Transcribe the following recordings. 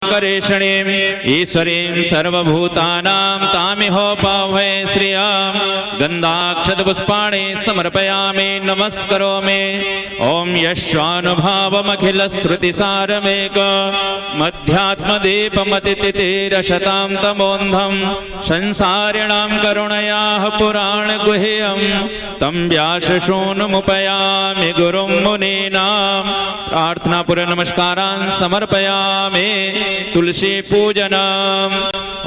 करेषणीं ईश्वरीं सर्वभूतानां तामिहोपावहे श्रियां गन्धाक्षतपुष्पाणि समर्पयामि नमस्करोमि। ॐ यश्वानुभावमखिलश्रुतिसारमेक मध्यात्मदीपमतितिरशतां तमोन्धं संसारिणां करुणयाः पुराणगुह्यं तं व्याससूनुमुपयामि गुरुं मुनीनां। प्रार्थनापूर्वक नमस्कारान् समर्पयामि। तुलसी पूजनम्।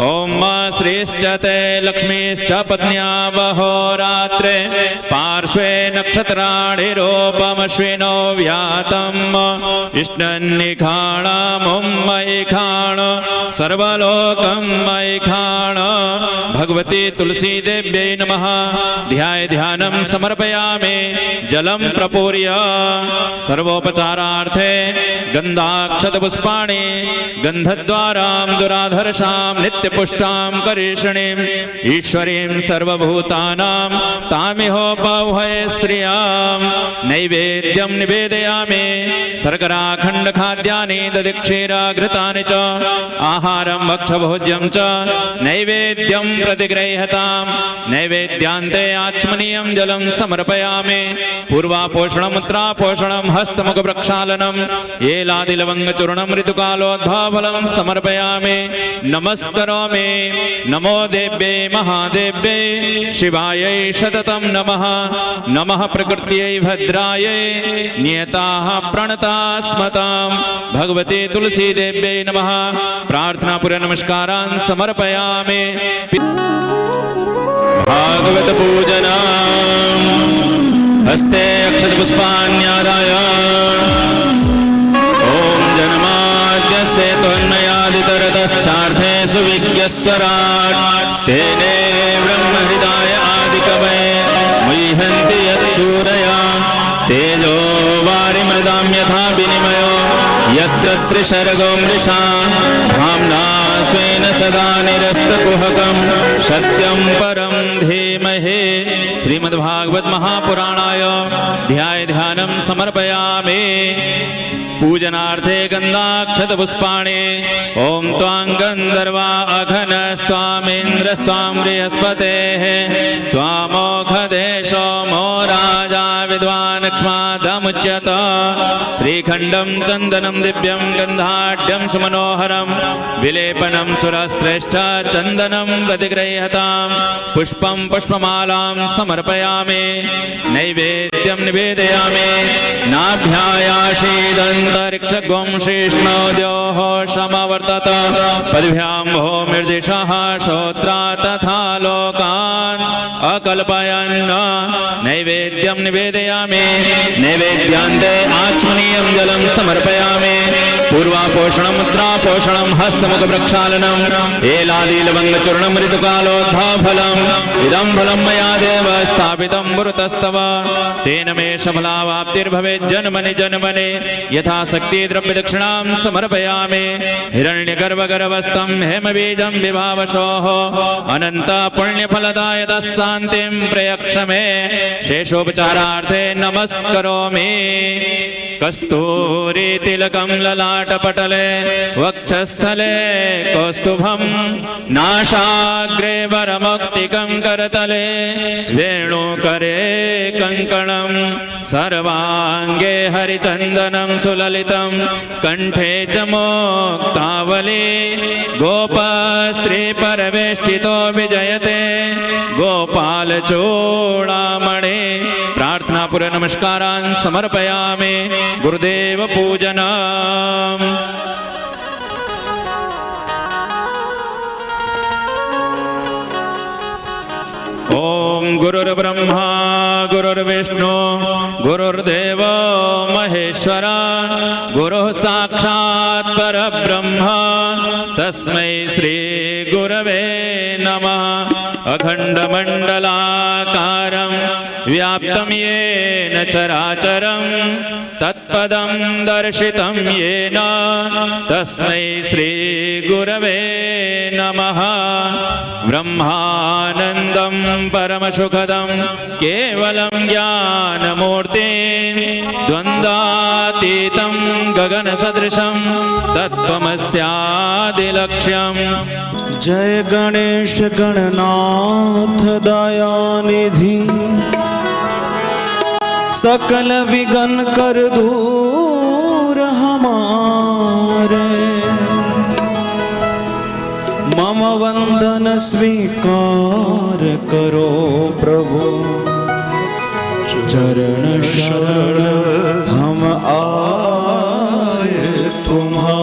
ओम श्रीश्च ते लक्ष्मीश्च पत्न्या बहोरात्रे पार्श्वे नक्षत्राणि रूपमश्विनो व्यातम् विष्णन्निखाणमुं मयि खाण सर्वलोकं मयि खाण। भगवती तुलसी देव्यै नमः। ध्याय ध्यानं समर्पयामि। जलं प्रपूर्य सर्वोपचारार्थे गन्धाक्षतपुष्पाणि गन्धद्वारां दुराधर्षां नित्यपुष्टां करीषणीं ईश्वरीं सर्वभूतानां तामिहोपावहे श्रियां नैवेद्यं निवेदयामि। शर्कराखण्डखाद्यानि दधिक्षीराघृतानि च आहारं भक्षभोज्यं च नैवेद्यं प्रतिगृह्यतां। नैवेद्यान्ते आचमनीयं जलं समर्पयामि। पूर्वापोषणम् उत्तरापोषणं हस्तमुखप्रक्षालनम् एलादिलवङ्गचूर्णं ऋतुकालोद्भावफलं समर्पयामि। नमस्करोमि। नमो देव्यै महादेव्यै शिवायै सततं नमः। नमः प्रकृत्यै भद्रायै नियताः प्रणता स्मतां। भगवती तुलसी देव्यै नमः। प्रार्थनापूर्वक नमस्कारान् समर्पयामि। भागवत पूजनम्। हस्ते अक्षतपुष्पाण्यादाय ओम जन्माद्यस्य त्वन्मयादितरतश्चार्थे सुविज्ञस्वराट् तेने ब्रह्महृदाय आदिकवये मुह्यन्ति यत्सूरया तेजो वारिमृदां यथा विनिमयो यत्र त्रिसर्गो मृषा धाम्ना स्वेन सदा निरस्तकुहकं सत्यं परं धीमहि। श्रीमद्भागवत महापुराणाय ध्याय ध्यानं समर्पयामि। पूजनार्थे गन्धाक्षतपुष्पाणि। ओम त्वां गन्धर्वा अघनस्त्वामिन्द्रस्त्वां बृहस्पतेः त्वामोघदेशो मो राजा विद्वान् क्ष्मादमुच्यत। श्रीखण्डं चन्दनं दिव्यं गन्धाढ्यं सुमनोहरं विलेपनं सुरश्रेष्ठ चन्दनं प्रतिगृह्यतां। पुष्पं पुष्पमालां समर्पयामि। नैवेद्यं निवेदयामि। नाभ्यायाशीदन्तरिक्षगुं शेष्णोद्योः समवर्तत पद्भ्यां भूमिर्दिशः श्रोत्रा तथा लोकान् अकल्पयन्। नैवेद्यं निवेदयामि। नैवेद्यान्ते आचमनीयं जलं समर्पयामि। पूर्वापोषणम् उत्तरापोषणं हस्तमुखप्रक्षालनम् एलादिलवङ्गचूर्णं ऋतुकालोद्भावफलम् इदं फलं मया देव स्थापितं पुरतस्तव तेन मे सफलावाप्तिर्भवेत् जन्मनि जन्मनि यथाशक्ति द्रव्यदक्षिणां समर्पयामि। हिरण्यगर्भगर्भस्थं हेमबीजं विभावशोः अनन्त पुण्यफलदाय तत्शान्तिं प्रयक्ष मे। शेषोपचारार्थे नमस्करोमि। कस्तूरी तिलकं ललाटपटले वक्षस्थले कौस्तुभं नासाग्रे वरमौक्तिकं करतले वेणुकरे कङ्कणं सर्वाङ्गे हरिचन्दनं सुललितं कण्ठे च मुक्तावली गोपस्त्रीपरवेष्टितो विजयते गोपालचूडामणि। प्रार्थनापूर्वक नमस्कारान् समर्पयामि। गुरुदेव पूजनम्। ओम गुरुर्ब्रह्मा गुरुर्विष्णु गुरुर्देव महेश्वर गुरुः साक्षात् परब्रह्म तस्मै श्री गुरवे नमः। अखण्डमण्डलाकारं व्याप्तं येन चराचरं तत्पदं दर्शितं येन तस्मै श्रीगुरवे नमः। ब्रह्मानन्दं परमसुखदं केवलं ज्ञानमूर्तिं द्वन्द्वातीतं गगनसदृशं तत्त्वमस्यादिलक्ष्यम्। जय गणेश गणनाथ दयानिधि, सकल विघ्न कर दूर हमारे। मम वंदन स्वीकार करो प्रभु, चरण शरण हम आए तुम्हारे।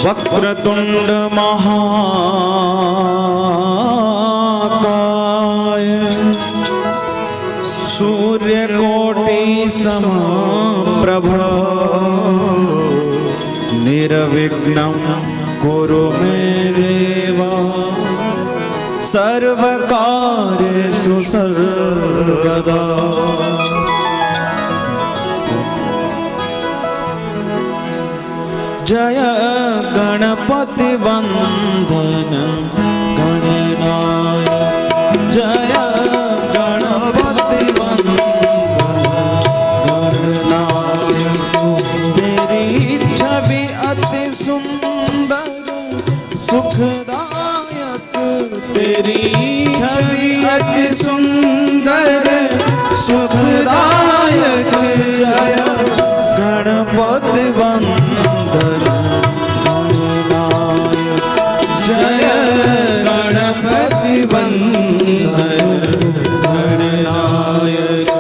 वक्रतुंड महाकाय, सूर्यकोटि समप्रभ, निर्विघ्नं कुरु मे देव, सर्वकार्येषु सर्वदा। जय गणपति वंदन गणनायक, जय गणपति वंदन गणनायक। तेरी छवि अति सुंदर सुखदायक, तेरी छवि अति सुंदर सुखदायक। जय गणपति वंदन गणनायक, जय गणपति वंदन गणनायक।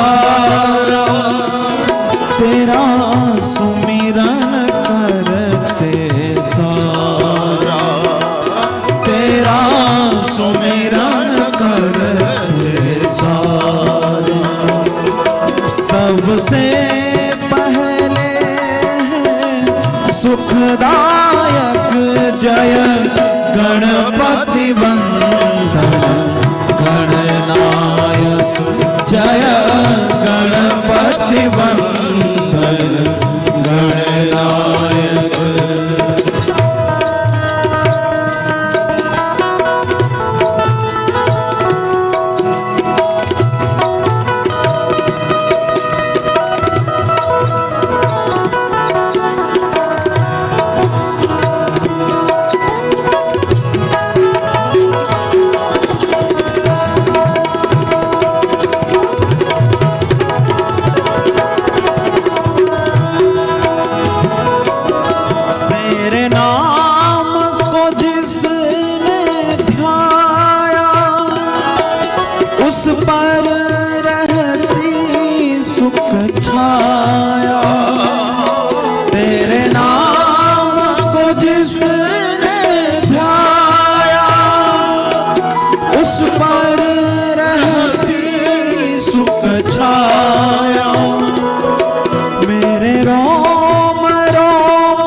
सारा तेरा सुमिरन करते सारा तेरा सुमिरन करते सारा सबसे पहले सुखदायक जय गणपति वंदन गणनायक जय गणपति वंदन गणनायक। उस पर रहती सुख छाया तेरे नाम को जिसने ध्याया उस पर रहती सुख छाया मेरे रोम रोम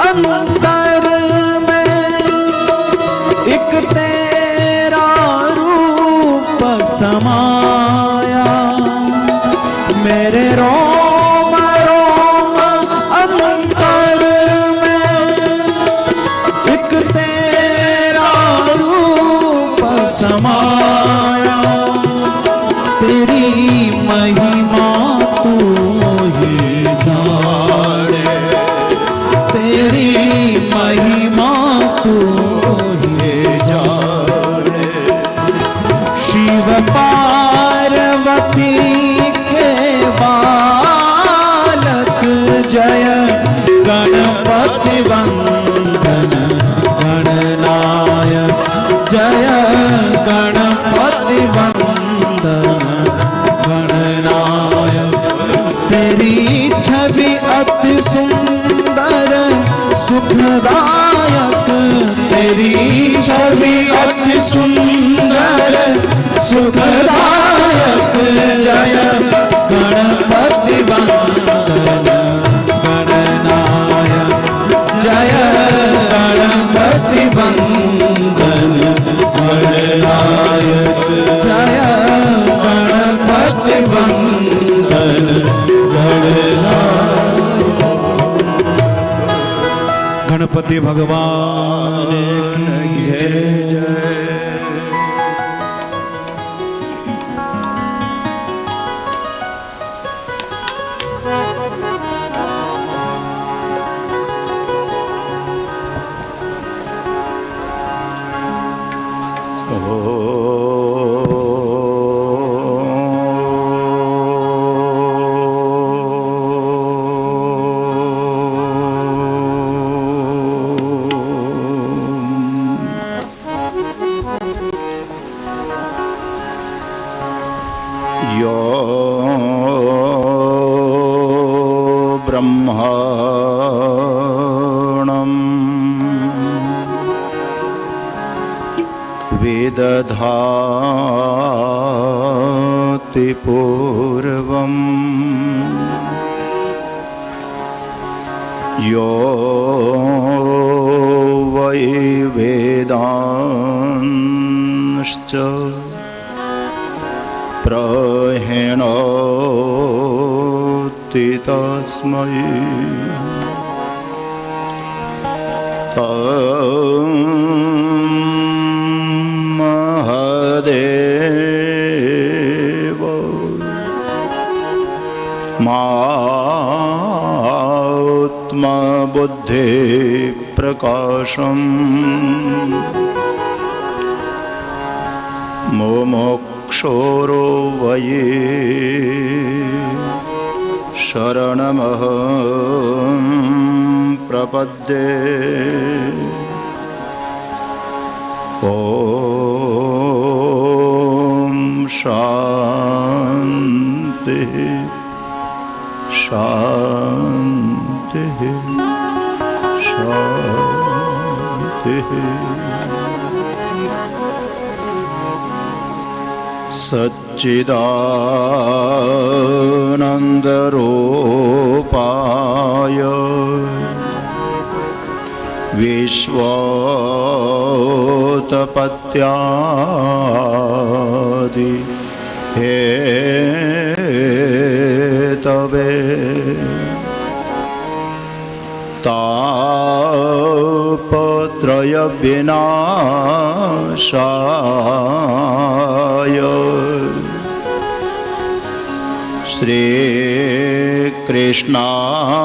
अंतर में एक तेरा रूप समाया मेरे रोम रोम अंतर में एक तेरा रूप समाया तेरी महिमा तू ही जाने तेरी महिमा तू ही जाने शिव पार्वती के बालक जय गणपति वंदन गणनायक जय गणपति वंदन गणनायक तेरी छवि अति सुंदर सुखदायक तेरी छवि अति सुंदर सुखदायक जय गणपति वंदन गणनायक जय गणपति वंदन गणनायक जय गणपति वंदन गणनायक। गणपति भगवान की जय। यो ब्रह्माणं विदधाति पूर्वं यो वै वेदांश्च प्रहिणोति तस्मै महदेव मात्मबुद्धि प्रकाशम् मुमुक्षोरो वै शरणमहं प्रपद्ये ॐ शान्ति शांति शांति। सच्चिदानन्दरूपाय विश्वोत्पत्त्यादि हेतवे तापत्रय विनाशाय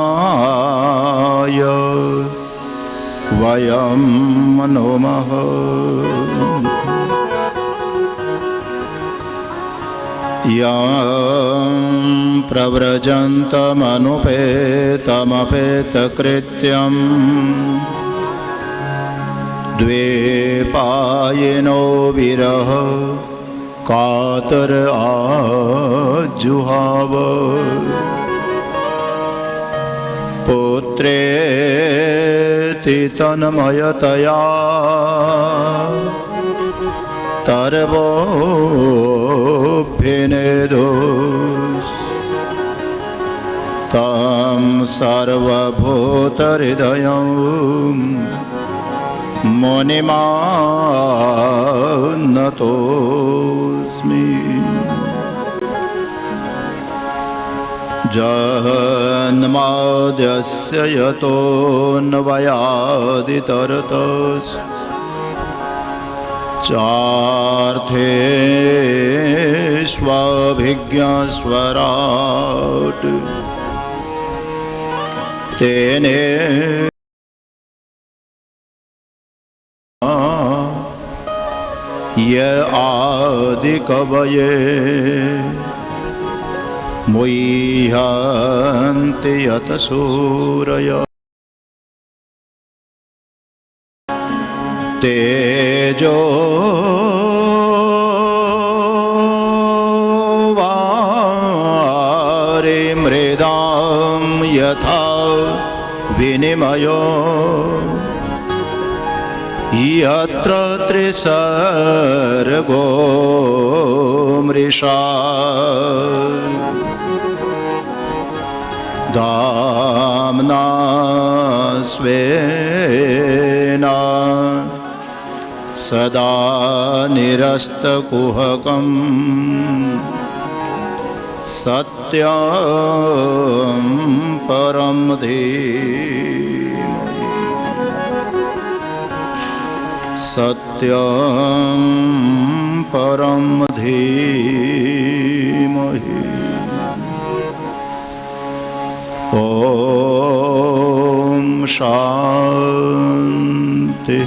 श्रीकृष्णाय वयं नमः। यं प्रव्रजन्तमनुपेतमपेतकृत्यं द्वैपायनो विरह कातर आजुहाव पुत्रेति तन्मयतया तर्वोऽभ्यनेदुस् तं सर्वभूतहृदयं मुनिमानतोऽस्मि। जन्माद्यस्य यतोऽन्वयादितरतश्च चार्थेष्वभिज्ञस्वराट् तेने य आदिकवये मुह्यन्ति यतसूरय तेजो वारि मृदां यथा विनिमयो यत्र त्रिसर्गो मृषा दाम्ना स्वेन सदा निरस्तकुहकं सत्यं परं धीमहि सत्यं परं धीमहि। ॐ शान्ति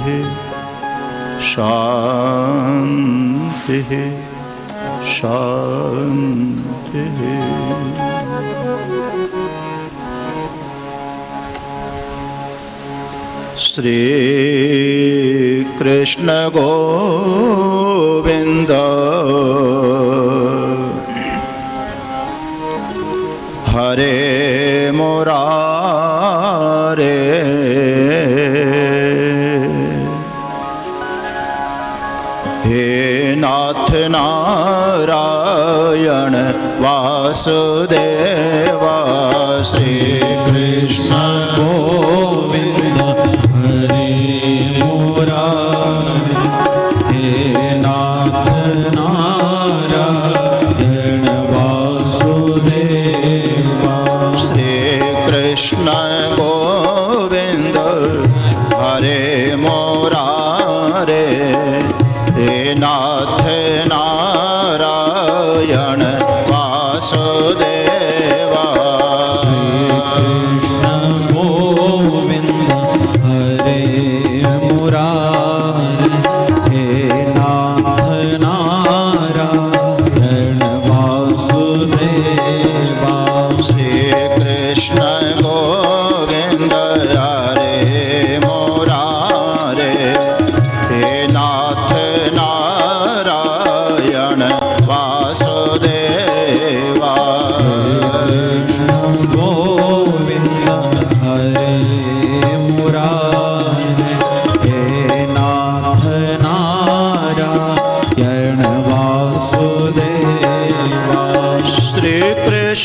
शान्ति शान्ति। श्री कृष्ण गोविंद हरे मुरारे हे नाथ नारायण वासुदेवा। श्री कृष्ण गोविंद हरे मुरारे हे नाथ नारायण वासुदेवा। श्री कृष्ण गोविंद हरे मुरारे हे नाथ नारायण वासुदेवा। श्री कृष्ण गोविंद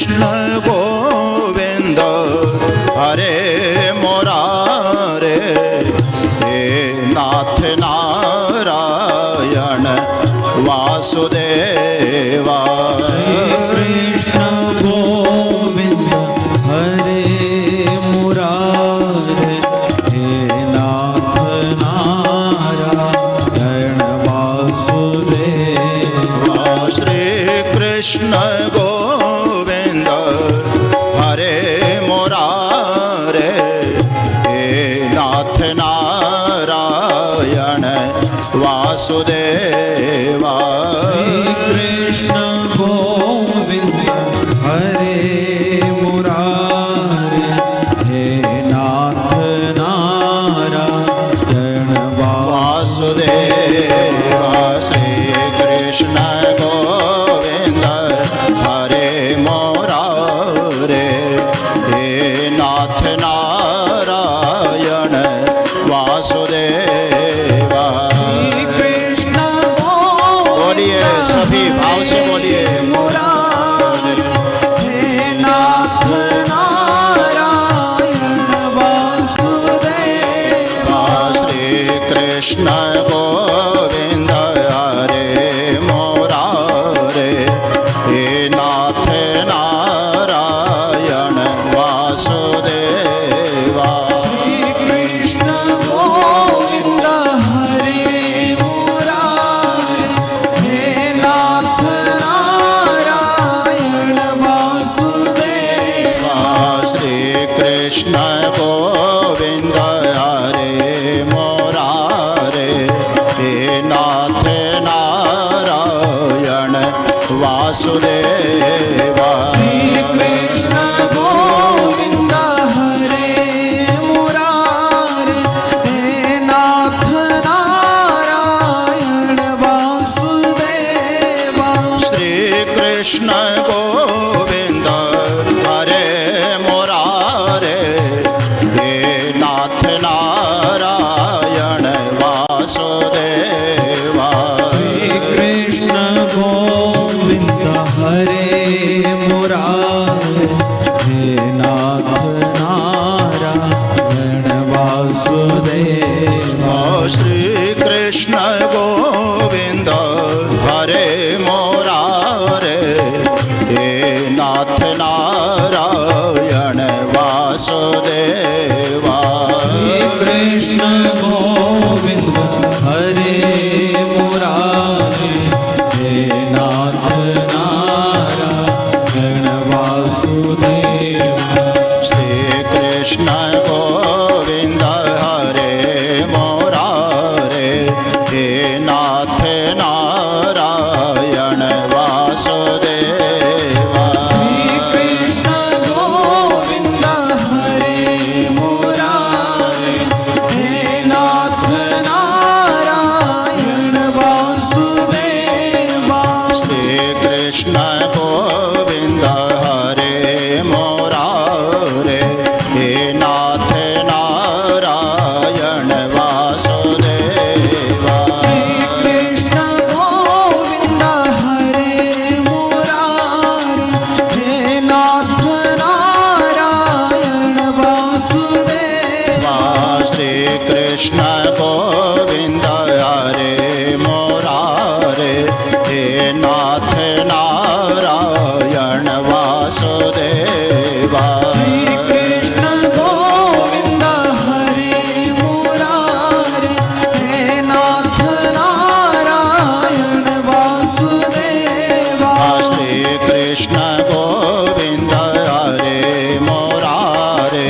कृष्ण गोविंद हरे मुरारे हे नाथ नारायण वासुदेवा कृष्ण गोविंद हरे मुरारे हे नाथ नारायण वासुदेवा श्री कृष्ण गोविंद हरे मुरारे हे नाथ नारायण वासुदेवा कृष्ण गोविंद हरे मुरारे हे नाथ नारायण वासुदेवा श्री कृष्ण गोविंद हरे मुरारे हे नाथ नारायण वासुदेवा कृष्ण बोलिए सभी भाव से बोलिए हे नाथ नारायण वासुदेवा श्री कृष्ण गोविंद हरे मुरारे हे नाथ नारायण वासुदेवा कृष्ण गोविंद हरे मुरारे हे नाथ नारायण वासुदेवा श्री कृष्ण गोविंद हरे मुरारे हे नाथ नारायण वासुदेवा कृष्ण गोविंद हरे मुरारे हे नाथ नारायण वासुदेवा श्री कृष्ण गोविंद हरे मुरारे हे नाथ नारायण वासुदेवा कृष्ण गोविंद हरे मुरारे हे नाथ नारायण वासुदेवा श्री कृष्ण गोविंद हरे मुरारे हे नाथ नारायण वासुदेवा कृष्ण गोविंद हरे मुरारे हे नाथ नारायण वासुदेवा श्री कृष्ण गोविंद हरे मुरारे हे नाथ नारायण वासुदेवा कृष्ण गोविंद हरे मुरारे हे नाथ नारायण वासुदेवा श्री कृष्ण गोविंद हरे मुरारे हे नाथ नारायण वासुदेवा कृष्ण गोविंद हरे मुरारे हे नाथ नारायण वासुदेवा श्री कृष्ण गोविंद हरे मुरारे हे नाथ नारायण वासुदेवा कृष्ण गोविंद हरे मुरारे हे नाथ नारायण वासुदेवा श्री कृष्ण गोविंद हरे मुरारे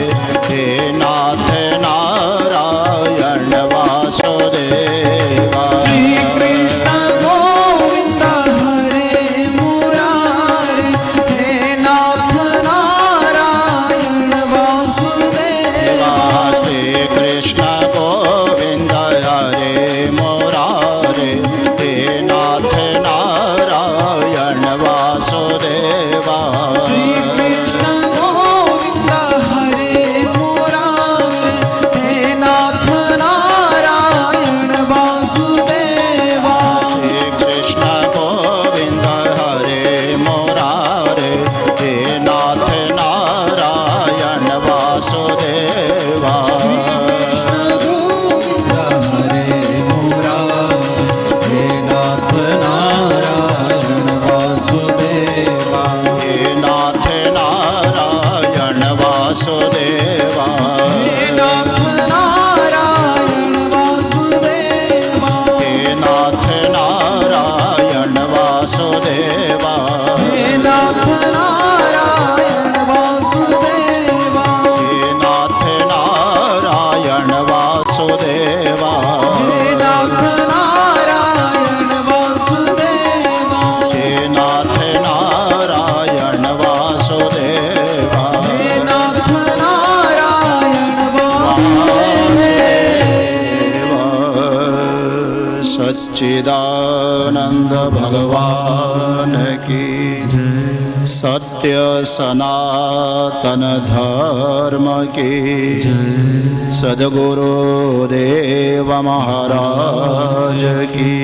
हे नाथ नारायण वासुदेवा कृष्ण गोविंद हरे मुरारे हे नाथ नारायण सत्य सनातन धर्म की सद्गुरु देव महाराज की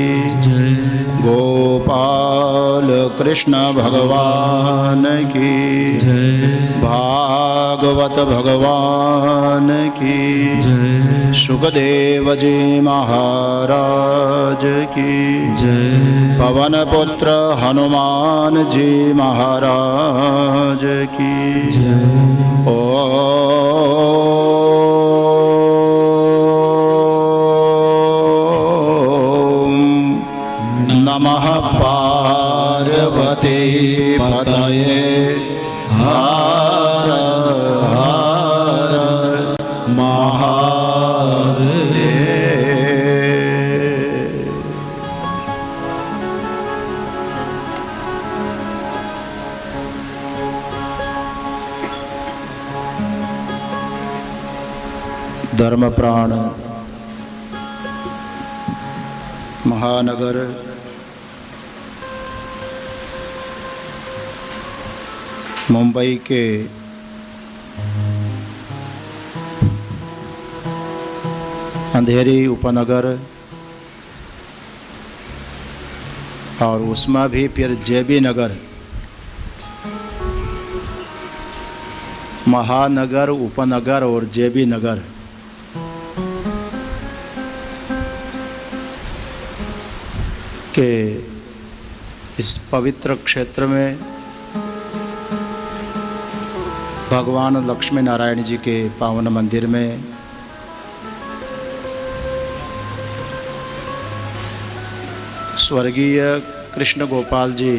गोपाल कृष्ण भगवान की भागवत भगवान की सुखदेव जी महाराज की पवन पुत्र हनुमान जी महाराज की ओम नमः पार्वती पतये हर हर महादेव। धर्म प्राण महानगर मुंबई के अंधेरी उपनगर और उसमें भी फिर जेबी नगर, महानगर, उपनगर और जेबी नगर के इस पवित्र क्षेत्र में भगवान लक्ष्मी नारायण जी के पावन मंदिर में स्वर्गीय कृष्ण गोपाल जी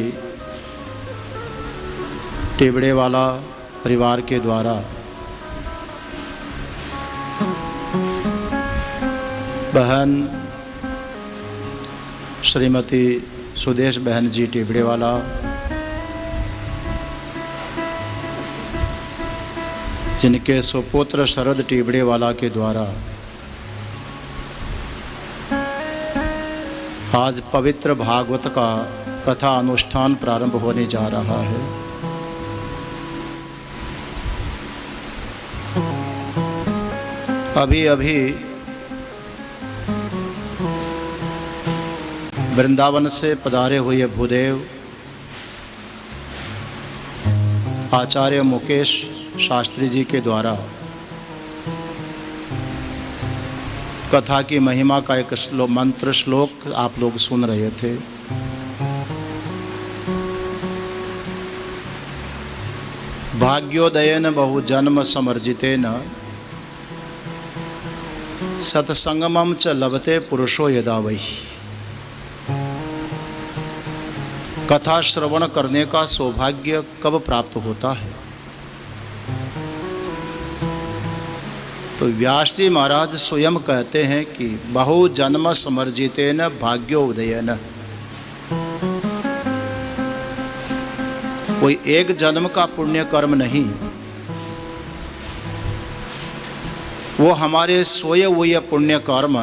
टेबड़ेवाला परिवार के द्वारा बहन श्रीमती सुदेश बहन जी टेबड़ेवाला, जिनके सुपुत्र शरद टेबड़ेवाला के द्वारा आज पवित्र भागवत का कथा अनुष्ठान प्रारंभ होने जा रहा है। अभी अभी वृंदावन से पधारे हुए भूदेव आचार्य मुकेश शास्त्री जी के द्वारा कथा की महिमा का एक मंत्र श्लोक आप लोग सुन रहे थे। भाग्योदयन बहु जन्म समर्जितेन सत्संगमं च लभते पुरुषो यदा वै। कथा श्रवण करने का सौभाग्य कब प्राप्त होता है? तो व्यास जी महाराज स्वयं कहते हैं कि बहु जन्म समर्जितेन भाग्योदयन। कोई एक जन्म का पुण्य कर्म नहीं, वो हमारे सोए हुए पुण्य कर्म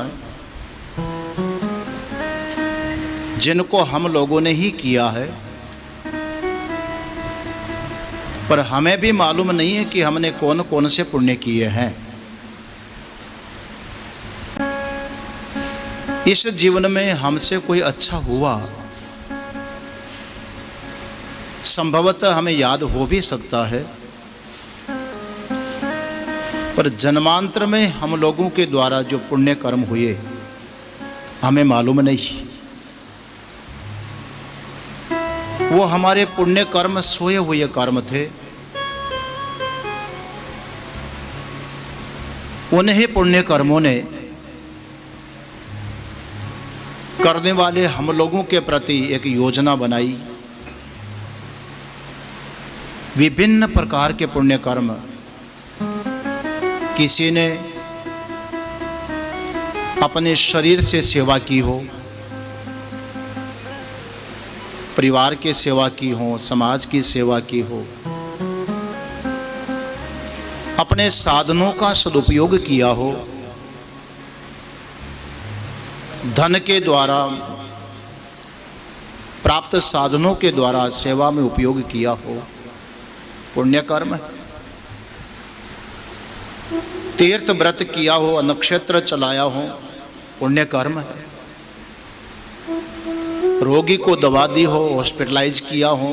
जिनको हम लोगों ने ही किया है, पर हमें भी मालूम नहीं है कि हमने कौन कौन से पुण्य किए हैं। इस जीवन में हमसे कोई अच्छा हुआ संभवतः हमें याद हो भी सकता है, पर जन्मांतर में हम लोगों के द्वारा जो पुण्य कर्म हुए हमें मालूम नहीं। वो हमारे पुण्य कर्म सोए हुए कर्म थे। उन्हीं पुण्य कर्मों ने करने वाले हम लोगों के प्रति एक योजना बनाई। विभिन्न प्रकार के पुण्य कर्म, किसी ने अपने शरीर से सेवा की हो, परिवार की सेवा की हो, समाज की सेवा की हो, अपने साधनों का सदुपयोग किया हो, धन के द्वारा प्राप्त साधनों के द्वारा सेवा में उपयोग किया हो, पुण्य कर्म है। तीर्थ व्रत किया हो, नक्षत्र चलाया हो, पुण्य कर्म है। रोगी को दवा दी हो, हॉस्पिटलाइज किया हो,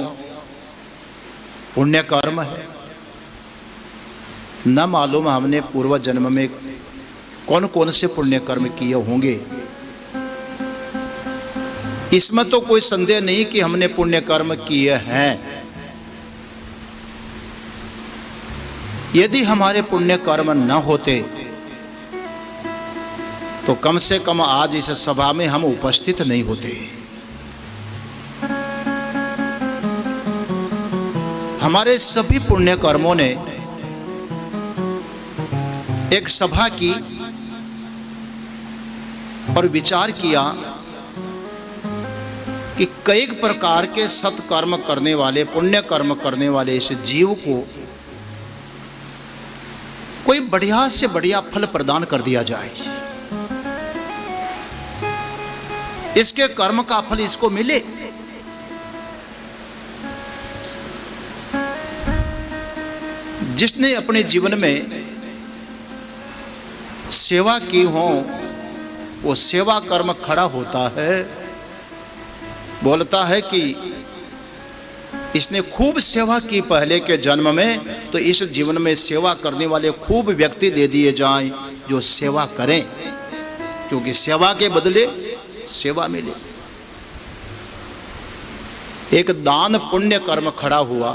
पुण्य कर्म है। न मालूम हमने पूर्व जन्म में कौन कौन से पुण्य कर्म किए होंगे। इसमें तो कोई संदेह नहीं कि हमने पुण्य कर्म किए हैं। यदि हमारे पुण्य कर्म न होते तो कम से कम आज इस सभा में हम उपस्थित नहीं होते। हमारे सभी पुण्य कर्मों ने एक सभा की और विचार किया कि कई प्रकार के सत्कर्म करने वाले, पुण्य कर्म करने वाले इस जीव को कोई बढ़िया से बढ़िया फल प्रदान कर दिया जाए, इसके कर्म का फल इसको मिले। जिसने अपने जीवन में सेवा की हो वो सेवा कर्म खड़ा होता है, बोलता है कि इसने खूब सेवा की पहले के जन्म में, तो इस जीवन में सेवा करने वाले खूब व्यक्ति दे दिए जाएं जो सेवा करें, क्योंकि सेवा के बदले सेवा मिले। एक दान पुण्य कर्म खड़ा हुआ।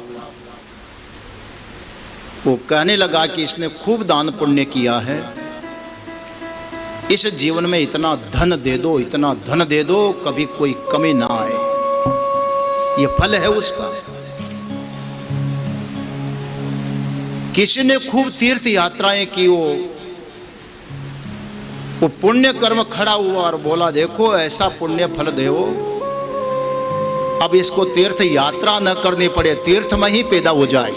वो कहने लगा कि इसने खूब दान पुण्य किया है, इस जीवन में इतना धन दे दो, इतना धन दे दो, कभी कोई कमी ना आए। ये फल है उसका। किसी ने खूब तीर्थ यात्राएं की, वो पुण्य कर्म खड़ा हुआ और बोला देखो ऐसा पुण्य फल दो, अब इसको तीर्थ यात्रा न करनी पड़े, तीर्थ में ही पैदा हो जाए,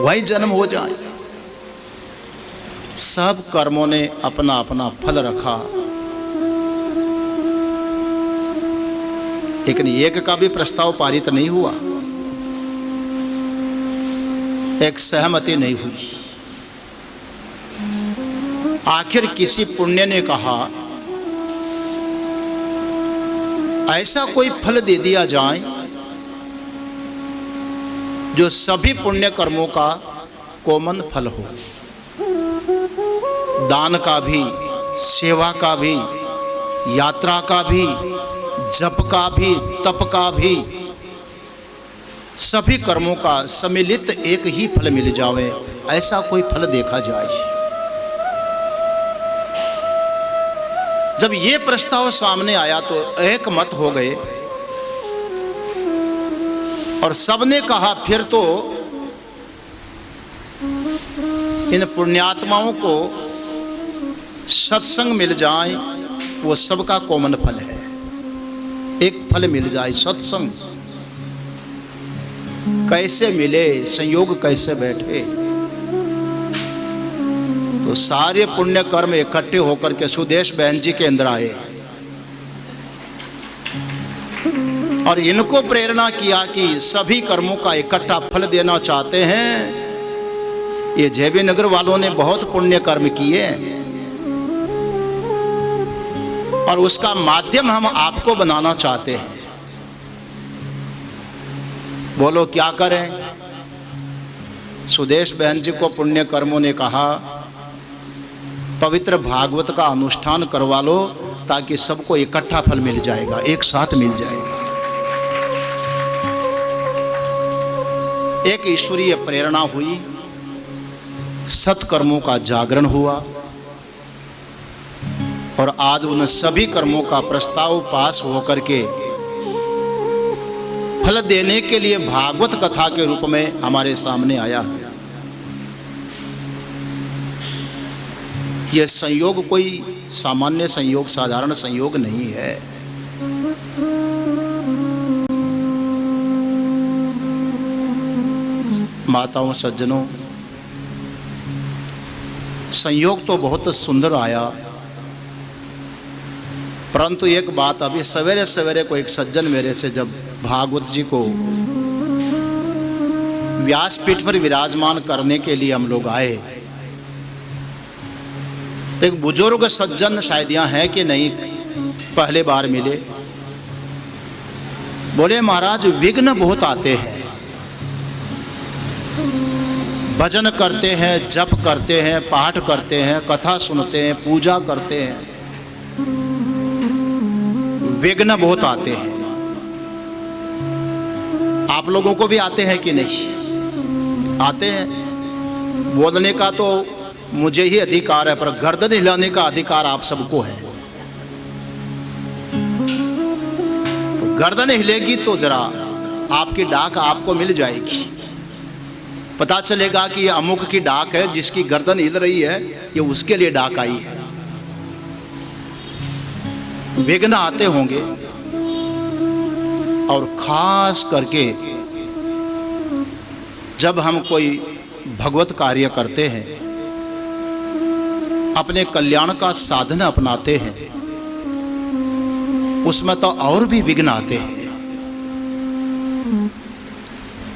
वही जन्म हो जाए। सब कर्मों ने अपना अपना फल रखा, लेकिन एक का भी प्रस्ताव पारित नहीं हुआ, एक सहमति नहीं हुई। आखिर किसी पुण्य ने कहा ऐसा कोई फल दे दिया जाए जो सभी पुण्य कर्मों का कॉमन फल हो, दान का भी, सेवा का भी, यात्रा का भी, जप का भी, तप का भी, सभी कर्मों का सम्मिलित एक ही फल मिल जावे, ऐसा कोई फल देखा जाए। जब ये प्रस्ताव सामने आया तो एक मत हो गए और सबने कहा फिर तो इन पुण्यात्माओं को सत्संग मिल जाए, वो सबका कॉमन फल है, एक फल मिल जाए सत्संग। कैसे मिले, संयोग कैसे बैठे? तो सारे पुण्य कर्म इकट्ठे होकर के सुदेश बहन जी के अंदर आए और इनको प्रेरणा किया कि सभी कर्मों का इकट्ठा फल देना चाहते हैं। ये जयवी नगर वालों ने बहुत पुण्य कर्म किए और उसका माध्यम हम आपको बनाना चाहते हैं, बोलो क्या करें? सुदेश बहन जी को पुण्य कर्मों ने कहा पवित्र भागवत का अनुष्ठान करवा लो ताकि सबको इकट्ठा फल मिल जाएगा, एक साथ मिल जाएगा। एक ईश्वरीय प्रेरणा हुई, सत्कर्मों का जागरण हुआ और आज उन सभी कर्मों का प्रस्ताव पास होकर के फल देने के लिए भागवत कथा के रूप में हमारे सामने आया है। यह संयोग कोई सामान्य संयोग, साधारण संयोग नहीं है। माताओं, सज्जनों, संयोग तो बहुत सुंदर आया, परंतु एक बात, अभी सवेरे सवेरे को एक सज्जन मेरे से जब भागवत जी को व्यासपीठ पर विराजमान करने के लिए हम लोग आए। तो एक बुजुर्ग सज्जन शायद यहाँ है कि नहीं, पहले बार मिले। बोले महाराज विघ्न बहुत आते हैं, भजन करते हैं, जप करते हैं, पाठ करते हैं, कथा सुनते हैं, पूजा करते हैं, विघ्न बहुत आते हैं। आप लोगों को भी आते हैं कि नहीं? आते हैं। बोलने का तो मुझे ही अधिकार है, पर गर्दन हिलाने का अधिकार आप सबको है। तो गर्दन हिलेगी तो जरा आपकी डाक आपको मिल जाएगी, पता चलेगा कि ये अमुक की डाक है, जिसकी गर्दन हिल रही है ये उसके लिए डाक आई है। विघ्न आते होंगे, और खास करके जब हम कोई भगवत कार्य करते हैं, अपने कल्याण का साधन अपनाते हैं, उसमें तो और भी विघ्न आते हैं।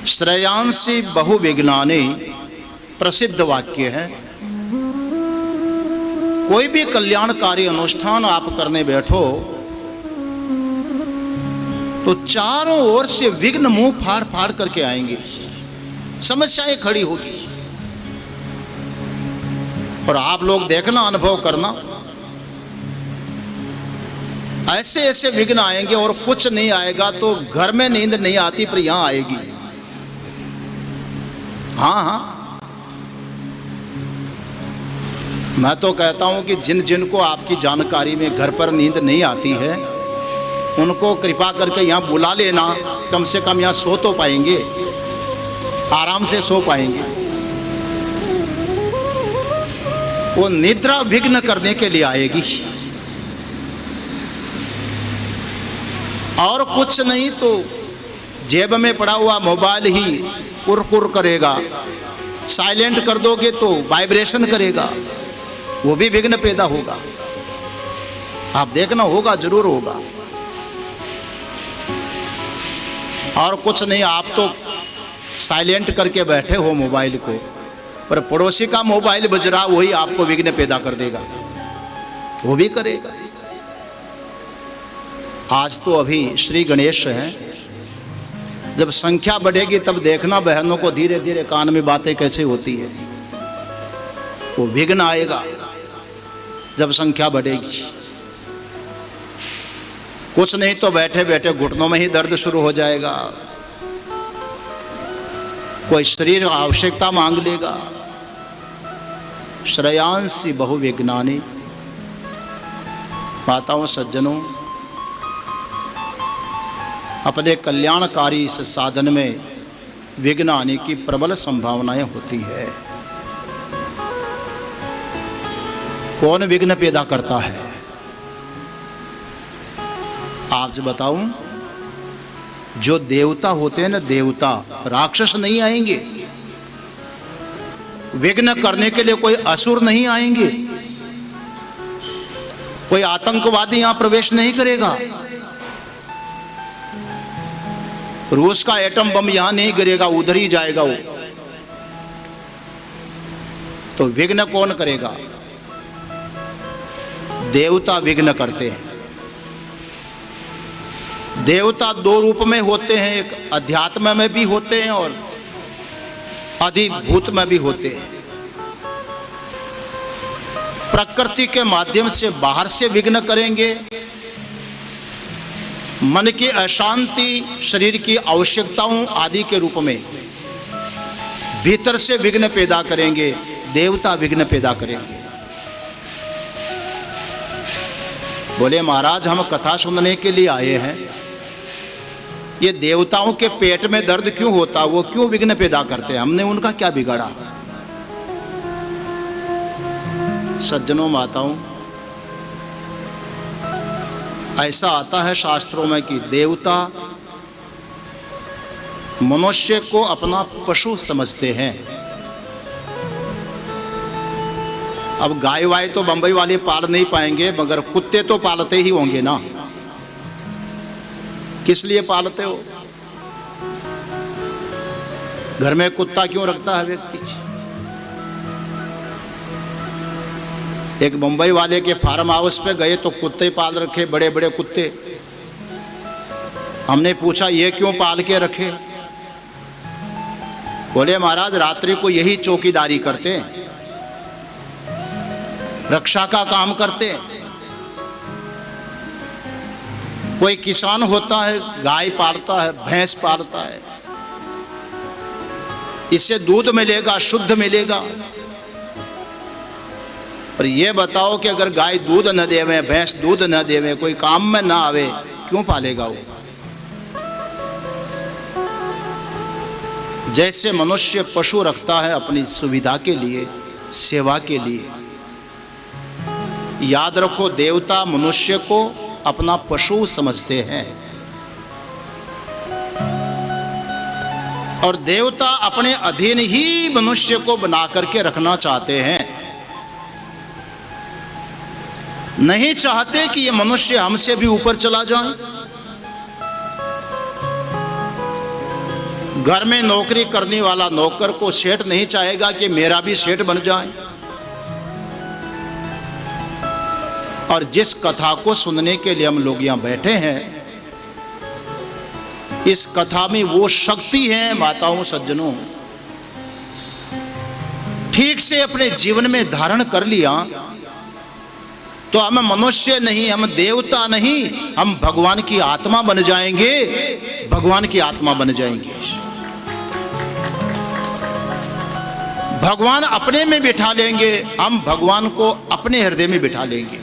श्रेयांसी बहुविघ्नानि प्रसिद्ध वाक्य है। कोई भी कल्याणकारी अनुष्ठान आप करने बैठो तो चारों ओर से विघ्न मुंह फाड़ फाड़ करके आएंगे, समस्याएं खड़ी होगी। और आप लोग देखना, अनुभव करना, ऐसे ऐसे विघ्न आएंगे और कुछ नहीं आएगा तो घर में नींद नहीं आती, पर यहां आएगी। हाँ हाँ, मैं तो कहता हूं कि जिन जिन को आपकी जानकारी में घर पर नींद नहीं आती है, उनको कृपा करके यहाँ बुला लेना। कम से कम यहाँ सो तो पाएंगे, आराम से सो पाएंगे। वो निद्रा विघ्न करने के लिए आएगी, और कुछ नहीं तो जेब में पड़ा हुआ मोबाइल ही कुर करेगा। साइलेंट कर दोगे तो वाइब्रेशन करेगा, वो भी विघ्न पैदा होगा। आप देखना, होगा, जरूर होगा। और कुछ नहीं, आप तो साइलेंट करके बैठे हो मोबाइल को, पर पड़ोसी का मोबाइल बज रहा, वही आपको विघ्न पैदा कर देगा, वो भी करेगा। आज तो अभी श्री गणेश हैं, जब संख्या बढ़ेगी तब देखना बहनों को धीरे धीरे कान में बातें कैसे होती है। वो विघ्न आएगा जब संख्या बढ़ेगी। कुछ नहीं तो बैठे बैठे घुटनों में ही दर्द शुरू हो जाएगा, कोई शरीर आवश्यकता मांग लेगा। श्रेयांसी बहुविघ्नानि। माताओं, सज्जनों, अपने कल्याणकारी इस साधन में विघ्न आने की प्रबल संभावनाएं होती है। कौन विघ्न पैदा करता है? आपसे बताऊं, जो देवता होते हैं ना, देवता, राक्षस नहीं आएंगे। विघ्न करने के लिए कोई असुर नहीं आएंगे, कोई आतंकवादी यहां प्रवेश नहीं करेगा, रूस का एटम बम यहां नहीं गिरेगा, उधर ही जाएगा वो। तो विघ्न कौन करेगा? देवता विघ्न करते हैं। देवता दो रूप में होते हैं, एक अध्यात्म में भी होते हैं और अधिभूत में भी होते हैं। प्रकृति के माध्यम से बाहर से विघ्न करेंगे, मन की अशांति, शरीर की आवश्यकताओं आदि के रूप में भीतर से विघ्न पैदा करेंगे। देवता विघ्न पैदा करेंगे। बोले महाराज, हम कथा सुनने के लिए आए हैं, ये देवताओं के पेट में दर्द क्यों होता, वो क्यों विघ्न पैदा करते हैं, हमने उनका क्या बिगाड़ा? सज्जनों, माताओं, ऐसा आता है शास्त्रों में कि देवता मनुष्य को अपना पशु समझते हैं। अब गाय वाय तो बंबई वाले पाल नहीं पाएंगे, मगर कुत्ते तो पालते ही होंगे ना। किस लिए पालते हो? घर में कुत्ता क्यों रखता है व्यक्ति? एक मुंबई वाले के फार्म हाउस पे गए तो कुत्ते पाल रखे, बड़े बड़े कुत्ते। हमने पूछा ये क्यों पाल के रखे? बोले महाराज रात्रि को यही चौकीदारी करते हैं, रक्षा का काम करते हैं। कोई किसान होता है गाय पालता है, भैंस पालता है, इससे दूध मिलेगा, शुद्ध मिलेगा। पर ये बताओ कि अगर गाय दूध न देवे, भैंस दूध न देवे, कोई काम में ना आवे, क्यों पालेगा वो? जैसे मनुष्य पशु रखता है अपनी सुविधा के लिए, सेवा के लिए, याद रखो देवता मनुष्य को अपना पशु समझते हैं और देवता अपने अधीन ही मनुष्य को बना करके रखना चाहते हैं। नहीं चाहते कि ये मनुष्य हमसे भी ऊपर चला जाए। घर में नौकरी करने वाला नौकर को सेठ नहीं चाहेगा कि मेरा भी सेठ बन जाए। और जिस कथा को सुनने के लिए हम लोग यहाँ बैठे हैं, इस कथा में वो शक्ति है माताओं सज्जनों, ठीक से अपने जीवन में धारण कर लिया तो हम मनुष्य नहीं, हम देवता नहीं, हम भगवान की आत्मा बन जाएंगे, भगवान की आत्मा बन जाएंगे। भगवान अपने में बिठा लेंगे, हम भगवान को अपने हृदय में बिठा लेंगे।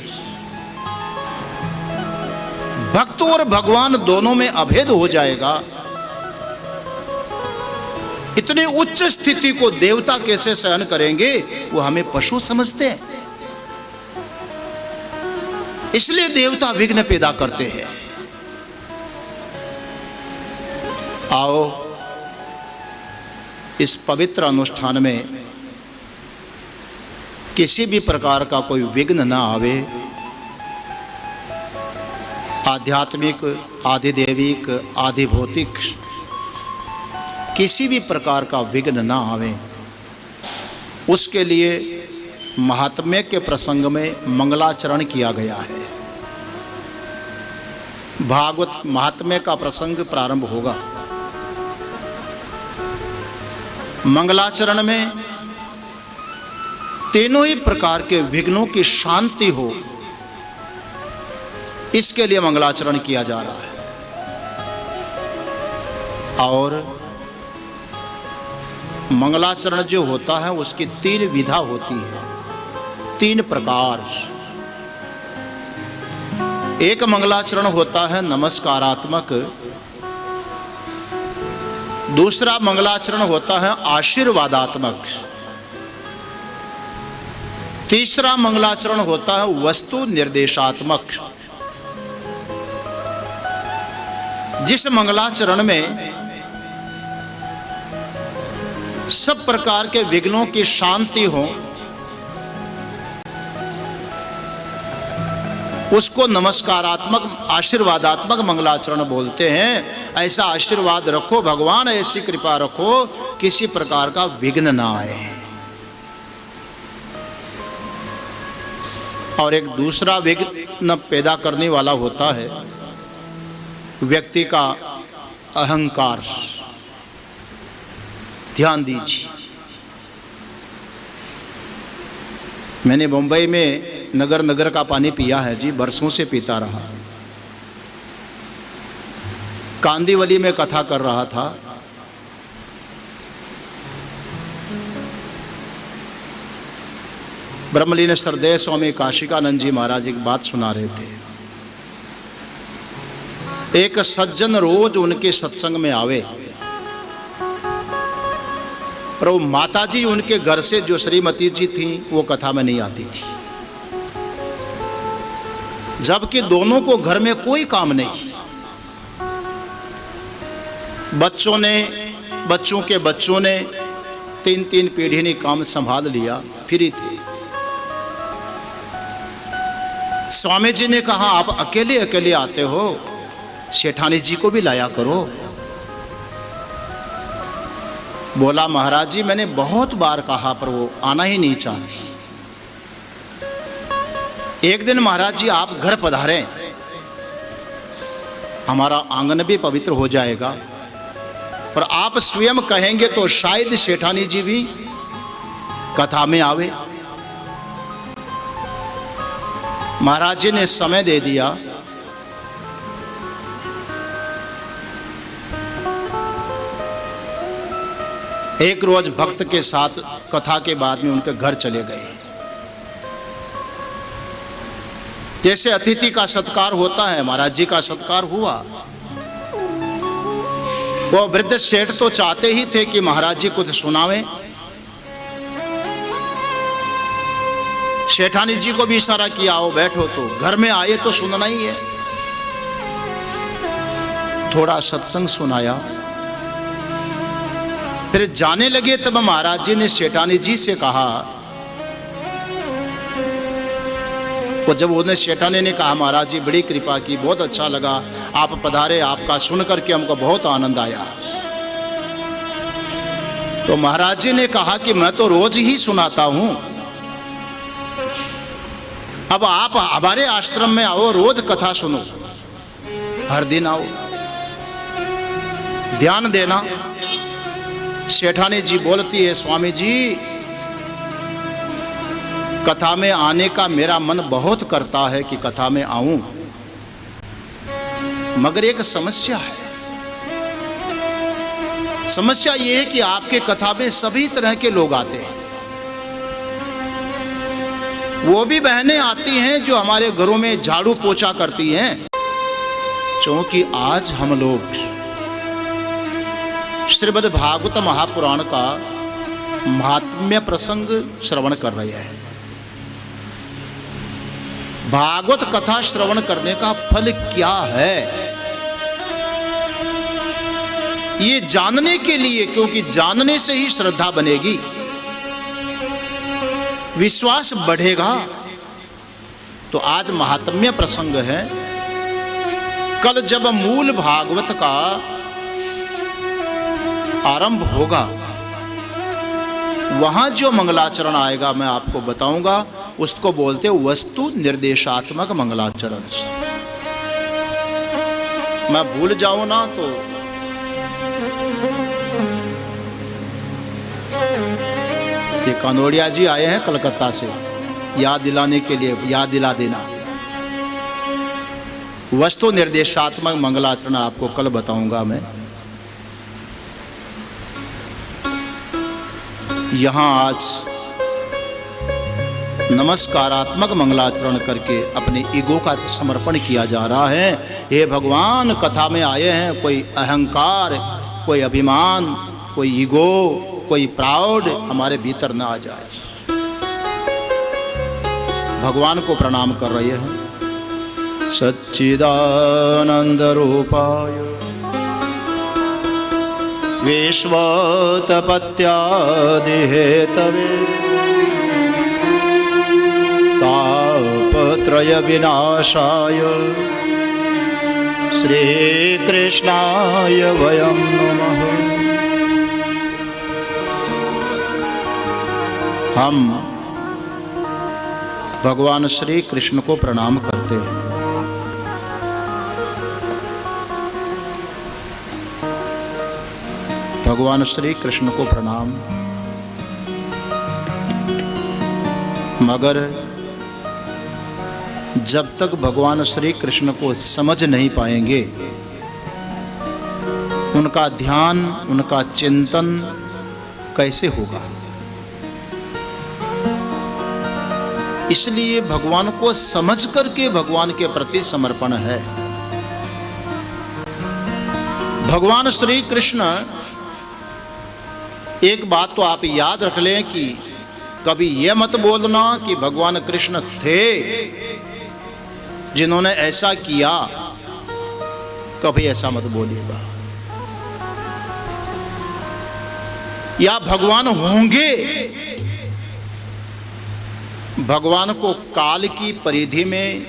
भक्त और भगवान दोनों में अभेद हो जाएगा। इतनी उच्च स्थिति को देवता कैसे सहन करेंगे? वो हमें पशु समझते हैं, इसलिए देवता विघ्न पैदा करते हैं। आओ इस पवित्र अनुष्ठान में किसी भी प्रकार का कोई विघ्न ना आवे, आध्यात्मिक, आधिदैविक, आधिभौतिक किसी भी प्रकार का विघ्न ना आवे, उसके लिए महात्म्य के प्रसंग में मंगलाचरण किया गया है। भागवत महात्म्य का प्रसंग प्रारंभ होगा। मंगलाचरण में तीनों ही प्रकार के विघ्नों की शांति हो, इसके लिए मंगलाचरण किया जा रहा है। और मंगलाचरण जो होता है उसकी 3 विधा होती है, 3 प्रकार। एक मंगलाचरण होता है नमस्कारात्मक, दूसरा मंगलाचरण होता है आशीर्वादात्मक, तीसरा मंगलाचरण होता है वस्तु निर्देशात्मक। जिस मंगलाचरण में सब प्रकार के विघ्नों की शांति हो, उसको नमस्कारात्मक आशीर्वादात्मक मंगलाचरण बोलते हैं। ऐसा आशीर्वाद रखो भगवान, ऐसी कृपा रखो किसी प्रकार का विघ्न ना आए। और एक दूसरा विघ्न पैदा करने वाला होता है व्यक्ति का अहंकार। ध्यान दीजिए, मैंने मुंबई में नगर नगर का पानी पिया है जी, बरसों से पीता रहा। कांदीवली में कथा कर रहा था, ब्रह्मलीन सरदेव स्वामी काशिकानंद जी महाराज एक बात सुना रहे थे। एक सज्जन रोज उनके सत्संग में आवे, पर वो माता जी उनके घर से जो श्रीमती जी थी वो कथा में नहीं आती थी, जबकि दोनों को घर में कोई काम नहीं। बच्चों के बच्चों ने 3 पीढ़ी ने काम संभाल लिया, फ्री थे। स्वामी जी ने कहा आप अकेले अकेले आते हो, सेठानी जी को भी लाया करो। बोला महाराज जी मैंने बहुत बार कहा पर वो आना ही नहीं चाहती। एक दिन महाराज जी आप घर पधारें, हमारा आंगन भी पवित्र हो जाएगा, पर आप स्वयं कहेंगे तो शायद सेठानी जी भी कथा में आवे। महाराज जी ने समय दे दिया। एक रोज भक्त के साथ कथा के बाद में उनके घर चले गए। जैसे अतिथि का सत्कार होता है, महाराज जी का सत्कार हुआ। वो वृद्ध सेठ तो चाहते ही थे कि महाराज जी कुछ सुनावें। सेठानी जी को भी इशारा किया, आओ बैठो, तो घर में आए तो सुनना ही है। थोड़ा सत्संग सुनाया, फिर जाने लगे। तब महाराज जी ने सेठानी जी से कहा, तो जब उन्हें सेठानी ने कहा महाराज जी बड़ी कृपा की, बहुत अच्छा लगा आप पधारे, आपका सुन करके हमको बहुत आनंद आया। तो महाराज जी ने कहा कि मैं तो रोज ही सुनाता हूं, अब आप हमारे आश्रम में आओ, रोज कथा सुनो, हर दिन आओ, ध्यान देना। सेठानी जी बोलती है, स्वामी जी कथा में आने का मेरा मन बहुत करता है कि कथा में आऊं, मगर एक समस्या है। समस्या यह है कि आपके कथा में सभी तरह के लोग आते हैं। वो भी बहनें आती हैं जो हमारे घरों में झाड़ू पोछा करती हैं, क्योंकि आज हम लोग श्रीमद् भागवत महापुराण का महात्म्य प्रसंग श्रवण कर रहे हैं। भागवत कथा श्रवण करने का फल क्या है, ये जानने के लिए, क्योंकि जानने से ही श्रद्धा बनेगी, विश्वास बढ़ेगा। तो आज महात्म्य प्रसंग है। कल जब मूल भागवत का आरंभ होगा, वहां जो मंगलाचरण आएगा मैं आपको बताऊंगा, उसको बोलते हैं वस्तु निर्देशात्मक मंगलाचरण। मैं भूल जाऊं ना तो ये कानोड़िया जी आए हैं कलकत्ता से, याद दिलाने के लिए याद दिला देना। वस्तु निर्देशात्मक मंगलाचरण आपको कल बताऊंगा मैं। यहां आज नमस्कारात्मक मंगलाचरण करके अपने ईगो का समर्पण किया जा रहा है। हे भगवान, कथा में आए हैं, कोई अहंकार, कोई अभिमान, कोई ईगो, कोई प्राउड हमारे भीतर ना आ जाए। भगवान को प्रणाम कर रहे हैं। सच्चिदानंद रूपाय विश्वोत्पत्त्यादि हेतवे तापत्रय विनाशाय श्री कृष्णाय वयं नमः। हम भगवान श्री कृष्ण को प्रणाम करते हैं। भगवान श्री कृष्ण को प्रणाम। मगर जब तक भगवान श्री कृष्ण को समझ नहीं पाएंगे, उनका ध्यान, उनका चिंतन कैसे होगा? इसलिए भगवान को समझ करके भगवान के प्रति समर्पण है। भगवान श्री कृष्ण, एक बात तो आप याद रख लें कि कभी यह मत बोलना कि भगवान कृष्ण थे जिन्होंने ऐसा किया, कभी ऐसा मत बोलिएगा। या भगवान होंगे, भगवान को काल की परिधि में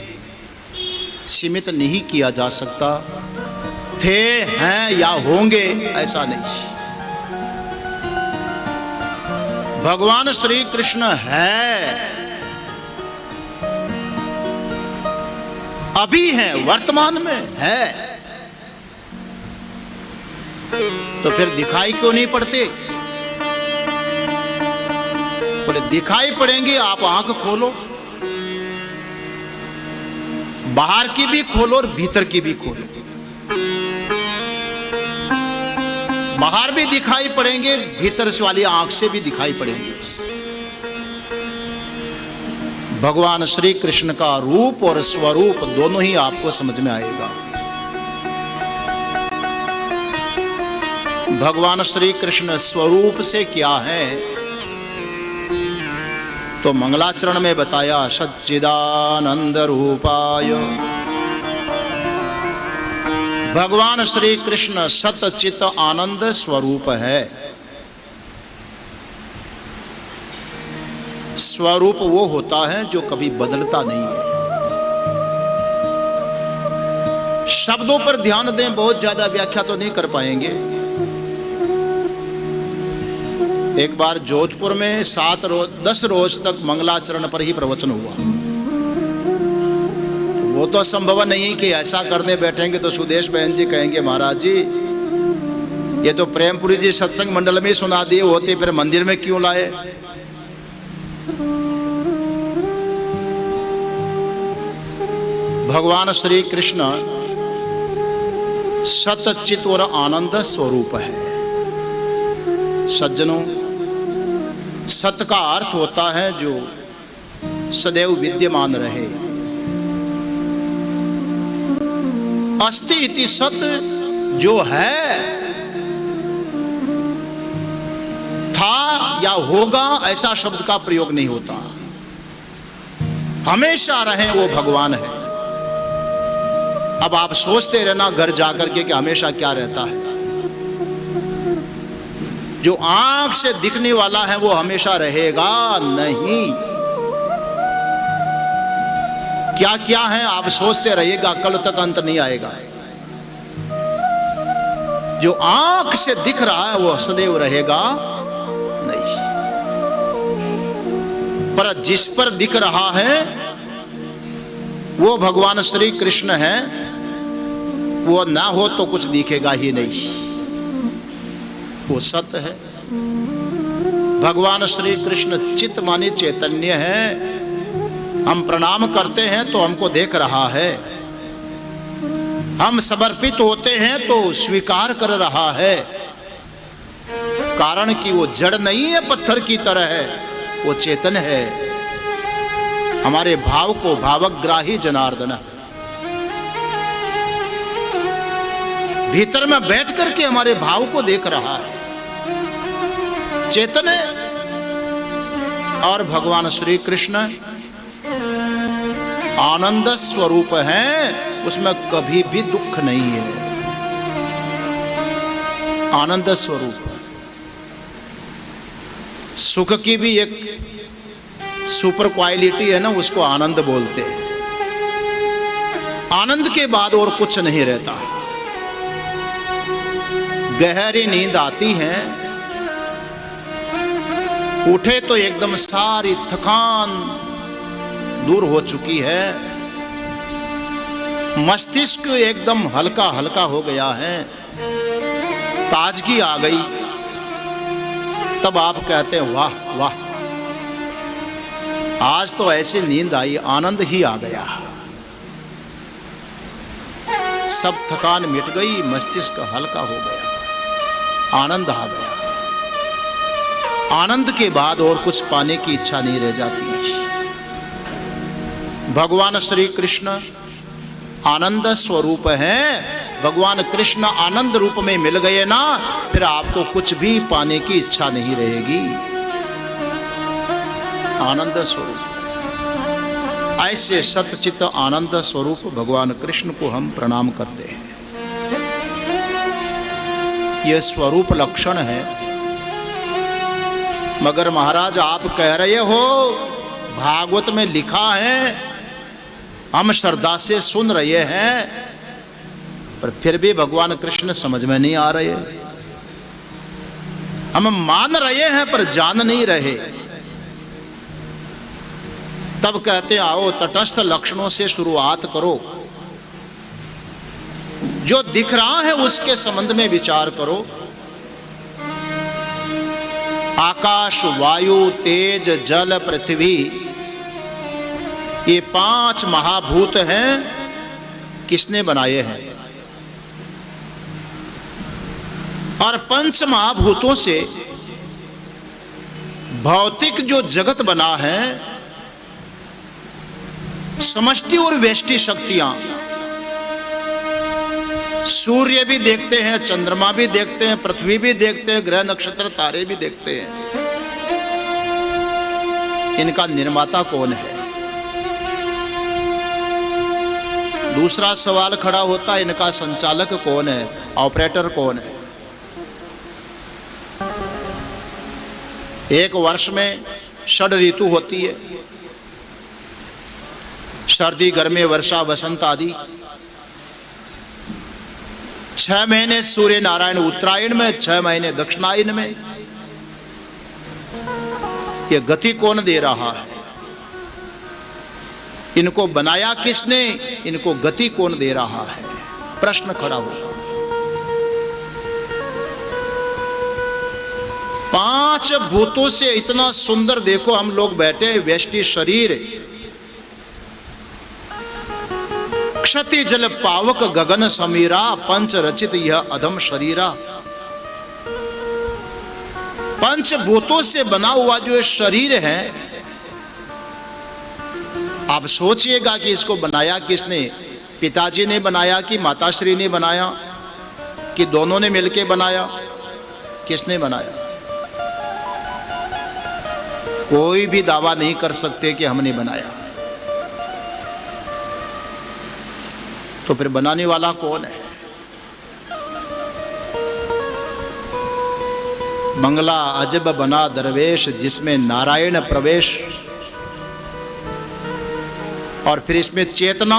सीमित नहीं किया जा सकता। थे, हैं या होंगे, ऐसा नहीं। भगवान श्री कृष्ण है, अभी है, वर्तमान में है, तो फिर दिखाई क्यों नहीं पड़ते? बोले दिखाई पड़ेंगे, आप आंख खोलो, बाहर की भी खोलो और भीतर की भी खोलो। बाहर भी दिखाई पड़ेंगे, भीतर से वाली आंख से भी दिखाई पड़ेंगे। भगवान श्री कृष्ण का रूप और स्वरूप दोनों ही आपको समझ में आएगा। भगवान श्री कृष्ण स्वरूप से क्या है तो मंगलाचरण में बताया, सच्चिदानंद रूपाय। भगवान श्री कृष्ण सतचित आनंद स्वरूप है। स्वरूप वो होता है जो कभी बदलता नहीं है। शब्दों पर ध्यान दें, बहुत ज्यादा व्याख्या तो नहीं कर पाएंगे। एक बार जोधपुर में 10 रोज तक मंगलाचरण पर ही प्रवचन हुआ। तो वो तो संभव नहीं कि ऐसा करने बैठेंगे तो सुदेश बहन जी कहेंगे, महाराज जी ये तो प्रेमपुरी जी सत्संग मंडल में सुना दिए होते, फिर मंदिर में क्यों लाए? भगवान श्री कृष्ण सतचित और आनंद स्वरूप है। सज्जनों, सत का अर्थ होता है जो सदैव विद्यमान रहे। अस्ति इति सत जो है, था या होगा ऐसा शब्द का प्रयोग नहीं होता। हमेशा रहे वो भगवान है। अब आप सोचते रहना घर जाकर के कि हमेशा क्या रहता है। जो आंख से दिखने वाला है वो हमेशा रहेगा नहीं। क्या क्या है आप सोचते रहिएगा, कल तक अंत नहीं आएगा। जो आंख से दिख रहा है वो सदैव रहेगा नहीं, पर जिस पर दिख रहा है वो भगवान श्री कृष्ण है। वो ना हो तो कुछ दिखेगा ही नहीं, वो सत्य है। भगवान श्री कृष्ण चित माने चैतन्य है। हम प्रणाम करते हैं तो हमको देख रहा है, हम समर्पित होते हैं तो स्वीकार कर रहा है। कारण कि वो जड़ नहीं है, पत्थर की तरह है, वो चेतन है। हमारे भाव को भावग्राही जनार्दन भीतर में बैठ करके हमारे भाव को देख रहा है, चेतन है। और भगवान श्री कृष्ण आनंद स्वरूप है, उसमें कभी भी दुख नहीं है। आनंद स्वरूप है। सुख की भी एक सुपर क्वालिटी है ना, उसको आनंद बोलते हैं। आनंद के बाद और कुछ नहीं रहता। गहरी नींद आती है, उठे तो एकदम सारी थकान दूर हो चुकी है, मस्तिष्क एकदम हल्का हल्का हो गया है, ताजगी आ गई। तब आप कहते हैं वाह वाह, आज तो ऐसी नींद आई, आनंद ही आ गया। सब थकान मिट गई, मस्तिष्क हल्का हो गया, आनंद आ गया। आनंद के बाद और कुछ पाने की इच्छा नहीं रह जाती। भगवान श्री कृष्ण आनंद स्वरूप है। भगवान कृष्ण आनंद रूप में मिल गए ना, फिर आपको कुछ भी पाने की इच्छा नहीं रहेगी। आनंद स्वरूप, ऐसे सतचित आनंद स्वरूप भगवान कृष्ण को हम प्रणाम करते हैं। यह स्वरूप लक्षण है। मगर महाराज आप कह रहे हो, भागवत में लिखा है, हम श्रद्धा से सुन रहे हैं, पर फिर भी भगवान कृष्ण समझ में नहीं आ रहे। हम मान रहे हैं पर जान नहीं रहे। तब कहते हैं आओ तटस्थ लक्षणों से शुरुआत करो, जो दिख रहा है उसके संबंध में विचार करो। आकाश, वायु, तेज, जल, पृथ्वी, ये 5 महाभूत हैं, किसने बनाए हैं? और 5 महाभूतों से भौतिक जो जगत बना है, समष्टि और व्यष्टि शक्तियां, सूर्य भी देखते हैं, चंद्रमा भी देखते हैं, पृथ्वी भी देखते हैं, ग्रह नक्षत्र तारे भी देखते हैं, इनका निर्माता कौन है? दूसरा सवाल खड़ा होता है, इनका संचालक कौन है, ऑपरेटर कौन है? एक वर्ष में 6 ऋतु होती है, सर्दी, गर्मी, वर्षा, वसंत आदि। 6 महीने सूर्य नारायण उत्तरायण में, 6 महीने दक्षिणायन में। ये गति कौन दे रहा है? इनको बनाया किसने? इनको गति कौन दे रहा है? प्रश्न खड़ा होगा। 5 भूतों से इतना सुंदर देखो हम लोग बैठे, व्यष्टि शरीर, क्षति जल पावक गगन समीरा, पंच रचित यह अधम शरीरा। 5 भूतों से बना हुआ जो शरीर है, आप सोचिएगा कि इसको बनाया किसने? पिताजी ने बनाया कि माताश्री ने बनाया कि दोनों ने मिलकर बनाया? किसने बनाया? कोई भी दावा नहीं कर सकते कि हमने बनाया। तो फिर बनाने वाला कौन है? बंगला अजब बना दरवेश, जिसमें नारायण प्रवेश। और फिर इसमें चेतना,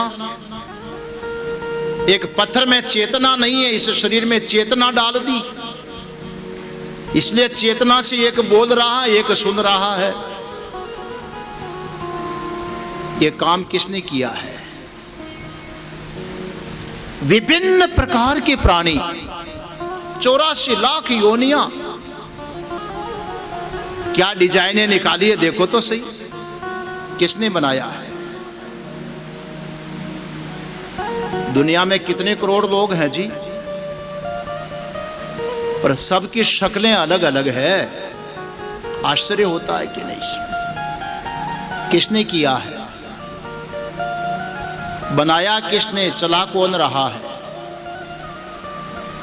एक पत्थर में चेतना नहीं है, इस शरीर में चेतना डाल दी, इसलिए चेतना से एक बोल रहा, एक सुन रहा है। ये काम किसने किया है? विभिन्न प्रकार के प्राणी, 84 लाख योनियां, क्या डिजाइनें निकाली है देखो तो सही। किसने बनाया है? दुनिया में कितने करोड़ लोग हैं जी, पर सबकी शक्लें अलग अलग है। आश्चर्य होता है कि नहीं? किसने किया है? बनाया किसने? चला कौन रहा है?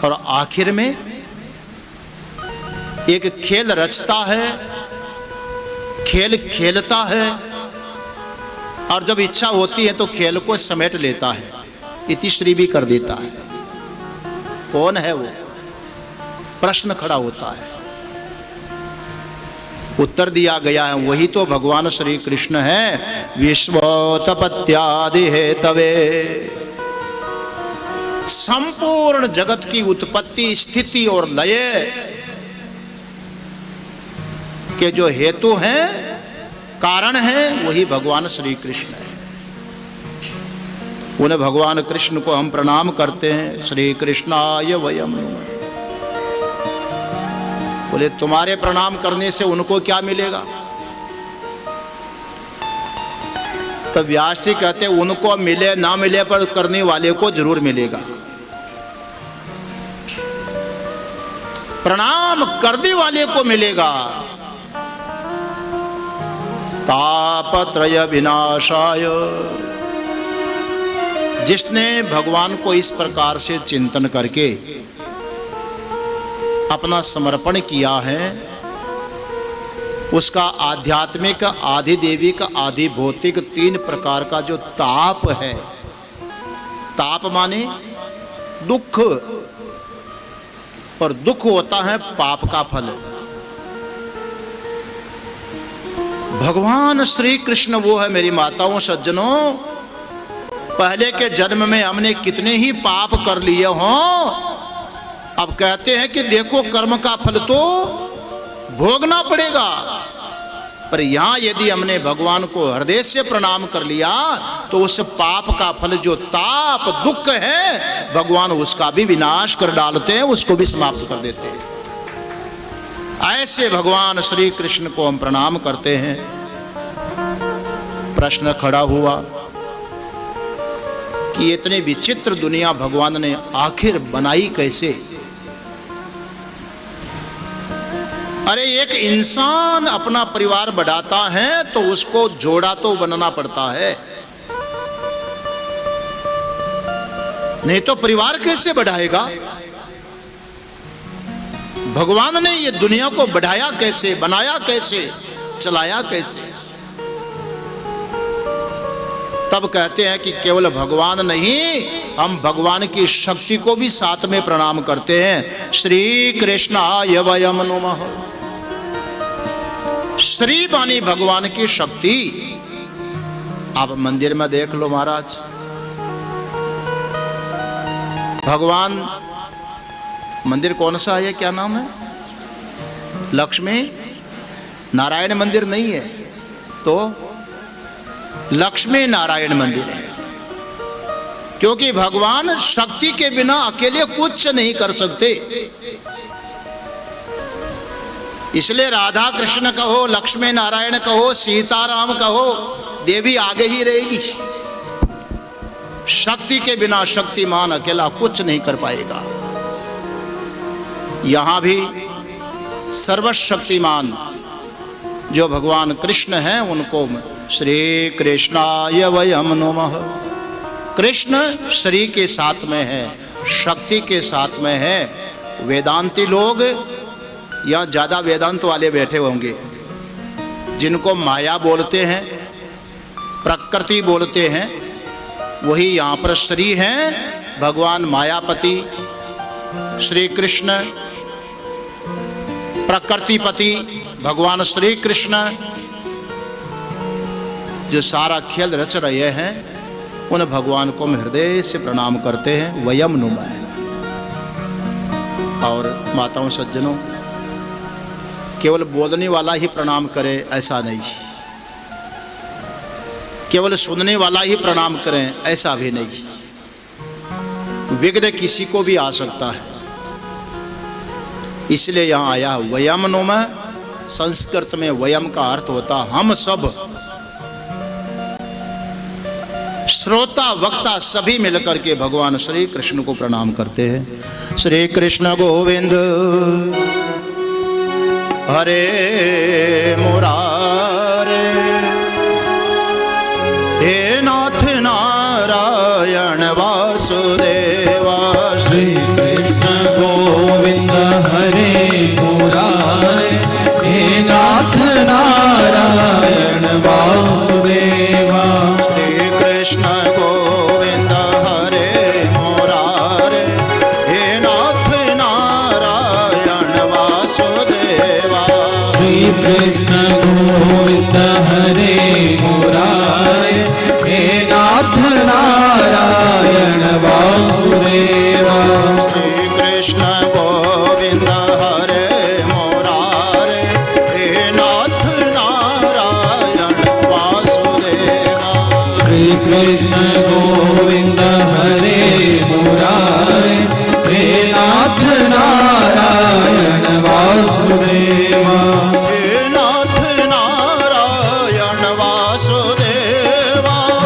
और आखिर में एक खेल रचता है, खेल खेलता है, और जब इच्छा होती है तो खेल को समेट लेता है, इतिश्री भी कर देता है। कौन है वो? प्रश्न खड़ा होता है। उत्तर दिया गया है, वही तो भगवान श्री कृष्ण है। विश्वोत्पत्त्यादि हेतवे, संपूर्ण जगत की उत्पत्ति, स्थिति और लय के जो हेतु हैं, कारण हैं, वही भगवान श्री कृष्ण है। उन्हें भगवान कृष्ण को हम प्रणाम करते हैं। श्री कृष्णाय वयम। बोले तुम्हारे प्रणाम करने से उनको क्या मिलेगा? तो व्यास जी कहते उनको मिले ना मिले पर करने वाले को जरूर मिलेगा। प्रणाम करने वाले को मिलेगा। तापत्रय विनाशाय, जिसने भगवान को इस प्रकार से चिंतन करके अपना समर्पण किया है, उसका आध्यात्मिक, आधि देविक, आधि भौतिक 3 प्रकार का जो ताप है, ताप माने दुख, और दुख होता है पाप का फल। भगवान श्री कृष्ण वो है मेरी माताओं सज्जनों, पहले के जन्म में हमने कितने ही पाप कर लिए हों, अब कहते हैं कि देखो कर्म का फल तो भोगना पड़ेगा। पर यहां यदि हमने भगवान को हृदय से प्रणाम कर लिया तो उस पाप का फल जो ताप दुख है भगवान उसका भी विनाश कर डालते हैं, उसको भी समाप्त कर देते हैं। ऐसे भगवान श्री कृष्ण को हम प्रणाम करते हैं। प्रश्न खड़ा हुआ कि इतनी विचित्र दुनिया भगवान ने आखिर बनाई कैसे? अरे एक इंसान अपना परिवार बढ़ाता है तो उसको जोड़ा तो बनना पड़ता है, नहीं तो परिवार कैसे बढ़ाएगा? भगवान ने ये दुनिया को बढ़ाया कैसे, बनाया कैसे, चलाया कैसे? तब कहते हैं कि केवल भगवान नहीं, हम भगवान की शक्ति को भी साथ में प्रणाम करते हैं। श्री कृष्णाय वयम नमः। श्री बानी भगवान की शक्ति। आप मंदिर में देख लो महाराज, भगवान मंदिर कौन सा है, क्या नाम है? लक्ष्मी नारायण मंदिर नहीं है तो लक्ष्मी नारायण मंदिर है, क्योंकि भगवान शक्ति के बिना अकेले कुछ नहीं कर सकते। इसलिए राधा कृष्ण कहो, लक्ष्मी नारायण कहो, सीताराम कहो, देवी आगे ही रहेगी। शक्ति के बिना शक्तिमान अकेला कुछ नहीं कर पाएगा। यहां भी सर्वशक्तिमान जो भगवान कृष्ण हैं उनको श्री कृष्णाय वयम नमः। कृष्ण श्री के साथ में है, शक्ति के साथ में है। वेदांती लोग या ज्यादा वेदांत वाले बैठे होंगे जिनको माया बोलते हैं, प्रकृति बोलते हैं, वही यहाँ पर श्री हैं। भगवान मायापति, श्री कृष्ण प्रकृतिपति, भगवान श्री कृष्ण जो सारा खेल रच रहे हैं, उन भगवान को हम हृदय से प्रणाम करते हैं। वयम नुमः। और माताओं सज्जनों, केवल बोलने वाला ही प्रणाम करे ऐसा नहीं, केवल सुनने वाला ही प्रणाम करें ऐसा भी नहीं। विघ्न किसी को भी आ सकता है, इसलिए यहां आया वयम नमः। संस्कृत में वयम का अर्थ होता हम सब, श्रोता वक्ता सभी मिलकर के भगवान श्री कृष्ण को प्रणाम करते हैं। श्री कृष्ण गोविंद हरे मुरारे, हे नाथ नारायण वासुदेवा। श्री कृष्ण गोविंद हरे मुरारे, हे नाथ नारायण वासुदेवा। श्री कृष्ण गोविंद हरे मुरारे, हे नाथ नारायण वासुदेवा। श्री कृष्ण गोविंद हरे मुरारे, हे नाथ नारायण वासुदेवा। श्री कृष्ण गोविंद हरे मुरारे, हे नाथ नारायण वासुदेवा। श्री कृष्ण गोविंद हरे मुरारे, हे नाथ नारायण वासुदेवा। हे नाथ नारायण वासुदेवा।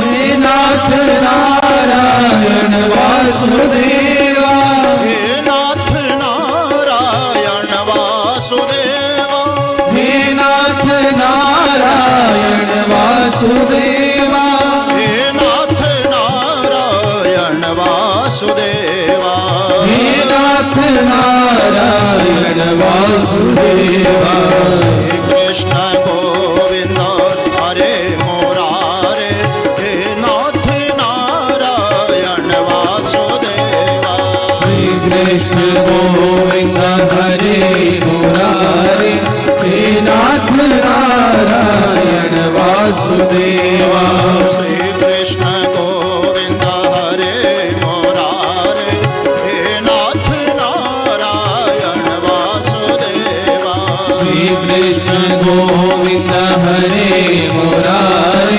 हे नाथ नारायण वासुदेवा। हे नाथ नारायण वासुदेवा। हे नाथ नारायण वासुदेवा। हे नाथ नारायण वासुदेवा। हे नाथ नारायण वासुदेवा। श्री कृष्ण गोविंद हरे मुरारे, हे नाथ नारायण वासुदेवा। श्री कृष्ण गोविंद हरे मुरारे, हे नाथ नारायण वासुदेवा। श्री कृष्ण गोविंद हरे मुरारे, हे नाथ नारायण वासुदेवा। श्री हरे मुरारे,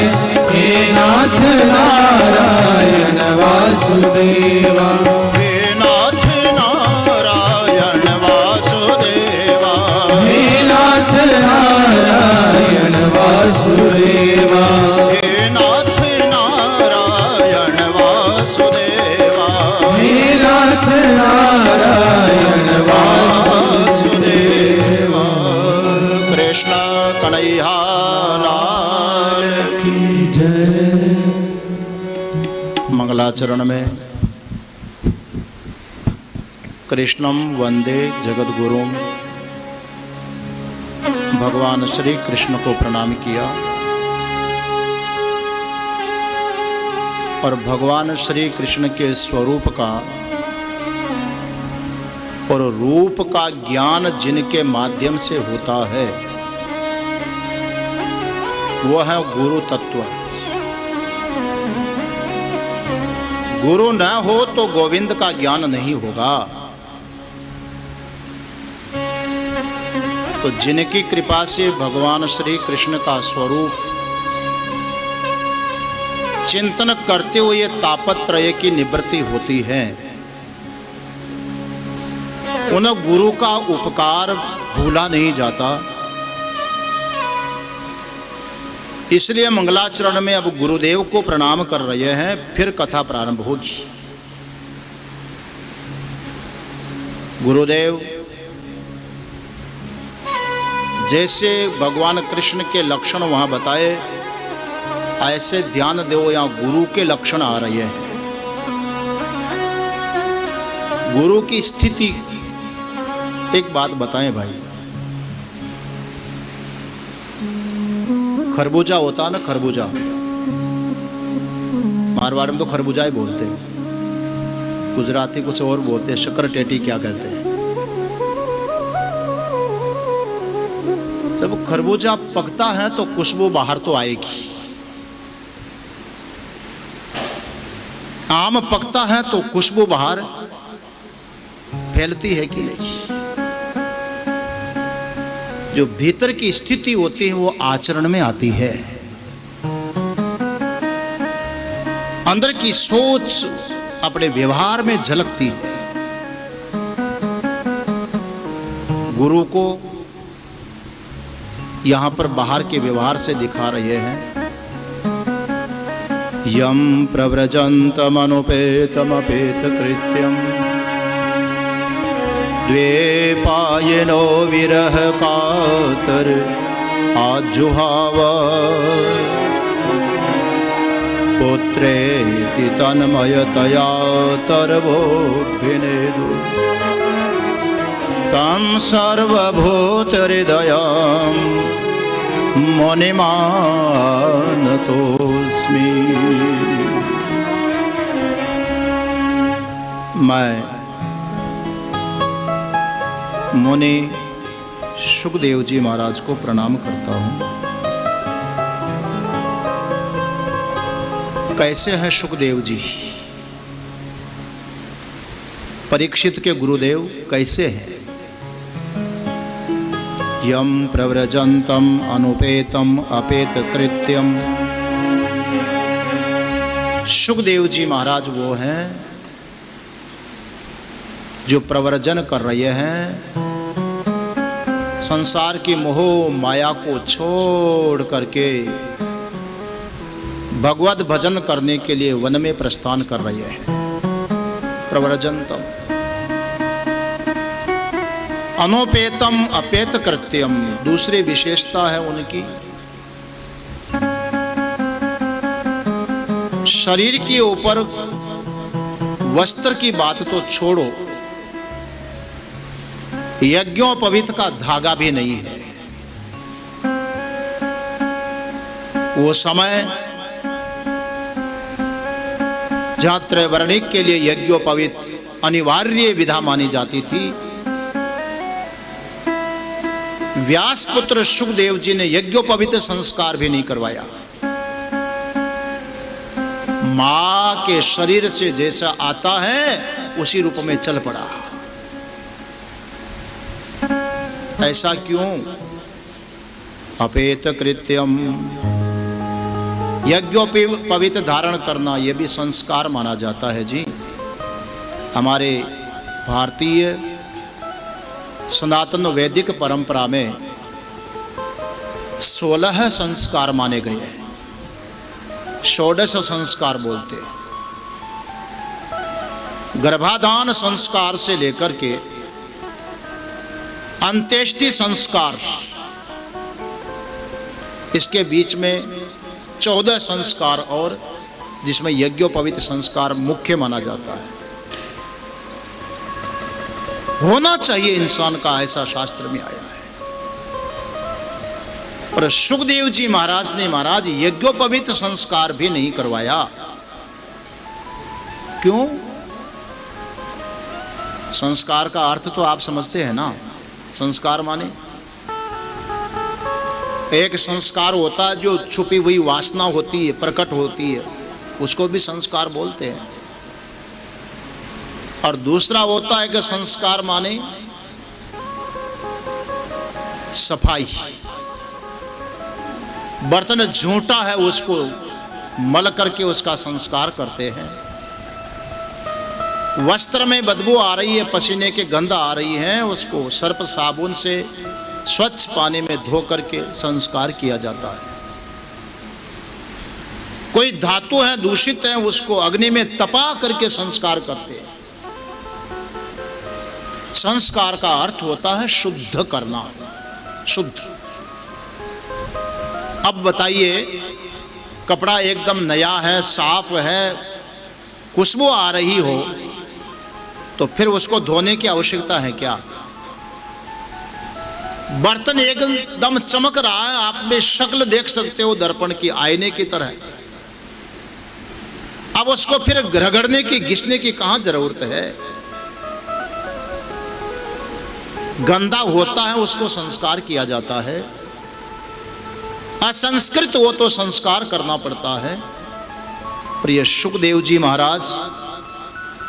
हे नाथ नारायण वासुदेवा। हे नाथ नारायण वासुदेवा, हे नाथ नारायण वासुदेवा। हे नाथ नारायण वासुदेवा, हे नाथ नारायण वासुदेवा। कृष्ण कन्हैया लाल की जय। मंगलाचरण में कृष्णम वंदे जगद्गुरुम, भगवान श्री कृष्ण को प्रणाम किया और भगवान श्री कृष्ण के स्वरूप का और रूप का ज्ञान जिनके माध्यम से होता है वो है गुरु तत्व। गुरु न हो तो गोविंद का ज्ञान नहीं होगा। तो जिनकी कृपा से भगवान श्री कृष्ण का स्वरूप चिंतन करते हुए तापत्रय की निवृत्ति होती है, उन गुरु का उपकार भूला नहीं जाता। इसलिए मंगलाचरण में अब गुरुदेव को प्रणाम कर रहे हैं, फिर कथा प्रारंभ होगी। गुरुदेव जैसे भगवान कृष्ण के लक्षण वहां बताए, ऐसे ध्यान दो यहाँ गुरु के लक्षण आ रहे हैं। गुरु की स्थिति एक बात बताएं भाई, खरबूजा होता है ना, खरबूजा मारवाड़ में तो खरबूजा ही बोलते हैं, गुजराती कुछ और बोलते हैं, शक्कर टेटी क्या कहते हैं। जब खरबूजा पकता है तो खुशबू बाहर तो आएगी, आम पकता है तो खुशबू बाहर फैलती है कि नहीं। जो भीतर की स्थिति होती है वो आचरण में आती है, अंदर की सोच अपने व्यवहार में झलकती है। गुरु को यहां पर बाहर के व्यवहार से दिखा रहे हैं। यम प्रव्रजन्तमनुपेतमपेत कृत्यम, द्वेपायनो विरह कातर आजुहाव, पुत्रेति तन्मयतया तरवोऽभिनेदु, तं सर्वभूतहृदयं मुनिमानतोऽस्मि। मैं मुनि सुखदेव जी महाराज को प्रणाम करता हूं। कैसे हैं सुखदेव जी? परीक्षित के गुरुदेव कैसे हैं? यम प्रव्रजन्तम अनुपेतम अपेत कृत्यम। सुखदेव जी महाराज वो हैं जो प्रव्रजन कर रहे हैं, संसार की मोह माया को छोड़ करके भगवत भजन करने के लिए वन में प्रस्थान कर रहे हैं। प्रव्रजन्तम अनोपेतम अपेत कृत्यम, दूसरी विशेषता है उनकी शरीर के ऊपर वस्त्र की बात तो छोड़ो, यज्ञोपवीत का धागा भी नहीं है। वो समय जहां त्रैवर्णिक के लिए यज्ञोपवीत अनिवार्य विधा मानी जाती थी, व्यासपुत्र सुखदेव जी ने यज्ञोपवीत संस्कार भी नहीं करवाया। मां के शरीर से जैसा आता है उसी रूप में चल पड़ा। ऐसा क्यों? अपेत कृत्यम, यज्ञोपवीत धारण करना यह भी संस्कार माना जाता है जी। हमारे भारतीय सनातन वैदिक परंपरा में 16 संस्कार माने गए हैं, षोडश संस्कार बोलते हैं। गर्भाधान संस्कार से लेकर के अंत्येष्टि संस्कार, इसके बीच में 14 संस्कार और जिसमें यज्ञोपवीत संस्कार मुख्य माना जाता है। होना चाहिए इंसान का, ऐसा शास्त्र में आया है। पर सुखदेव जी महाराज ने महाराज यज्ञोपवीत संस्कार भी नहीं करवाया। क्यों? संस्कार का अर्थ तो आप समझते हैं ना। संस्कार माने एक संस्कार होता है जो छुपी हुई वासना होती है, प्रकट होती है, उसको भी संस्कार बोलते हैं। और दूसरा होता है कि संस्कार माने सफाई। बर्तन झूठा है उसको मल करके उसका संस्कार करते हैं। वस्त्र में बदबू आ रही है, पसीने के गंध आ रही है, उसको सर्प साबुन से स्वच्छ पानी में धो करके संस्कार किया जाता है। कोई धातु है दूषित है, उसको अग्नि में तपा करके संस्कार करते हैं। संस्कार का अर्थ होता है शुद्ध करना, शुद्ध। अब बताइए, कपड़ा एकदम नया है, साफ है, खुशबू आ रही हो, तो फिर उसको धोने की आवश्यकता है क्या? बर्तन एकदम चमक रहा है, आप में शक्ल देख सकते हो दर्पण की, आईने की तरह। अब उसको फिर रगड़ने की, घिसने की कहां जरूरत है? गंदा होता है उसको संस्कार किया जाता है, असंस्कृत हो तो संस्कार करना पड़ता है। प्रिय सुखदेव जी महाराज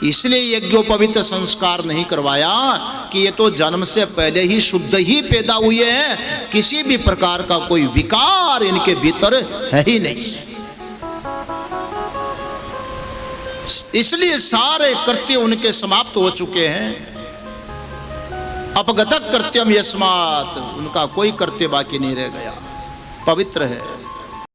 इसलिए यज्ञोपवीत संस्कार नहीं करवाया कि ये तो जन्म से पहले ही शुद्ध ही पैदा हुए हैं, किसी भी प्रकार का कोई विकार इनके भीतर है ही नहीं। इसलिए सारे कृत्य उनके समाप्त हो चुके हैं। अपगत कृत्यम यस्मात्, उनका कोई कृत्य बाकी नहीं रह गया, पवित्र है।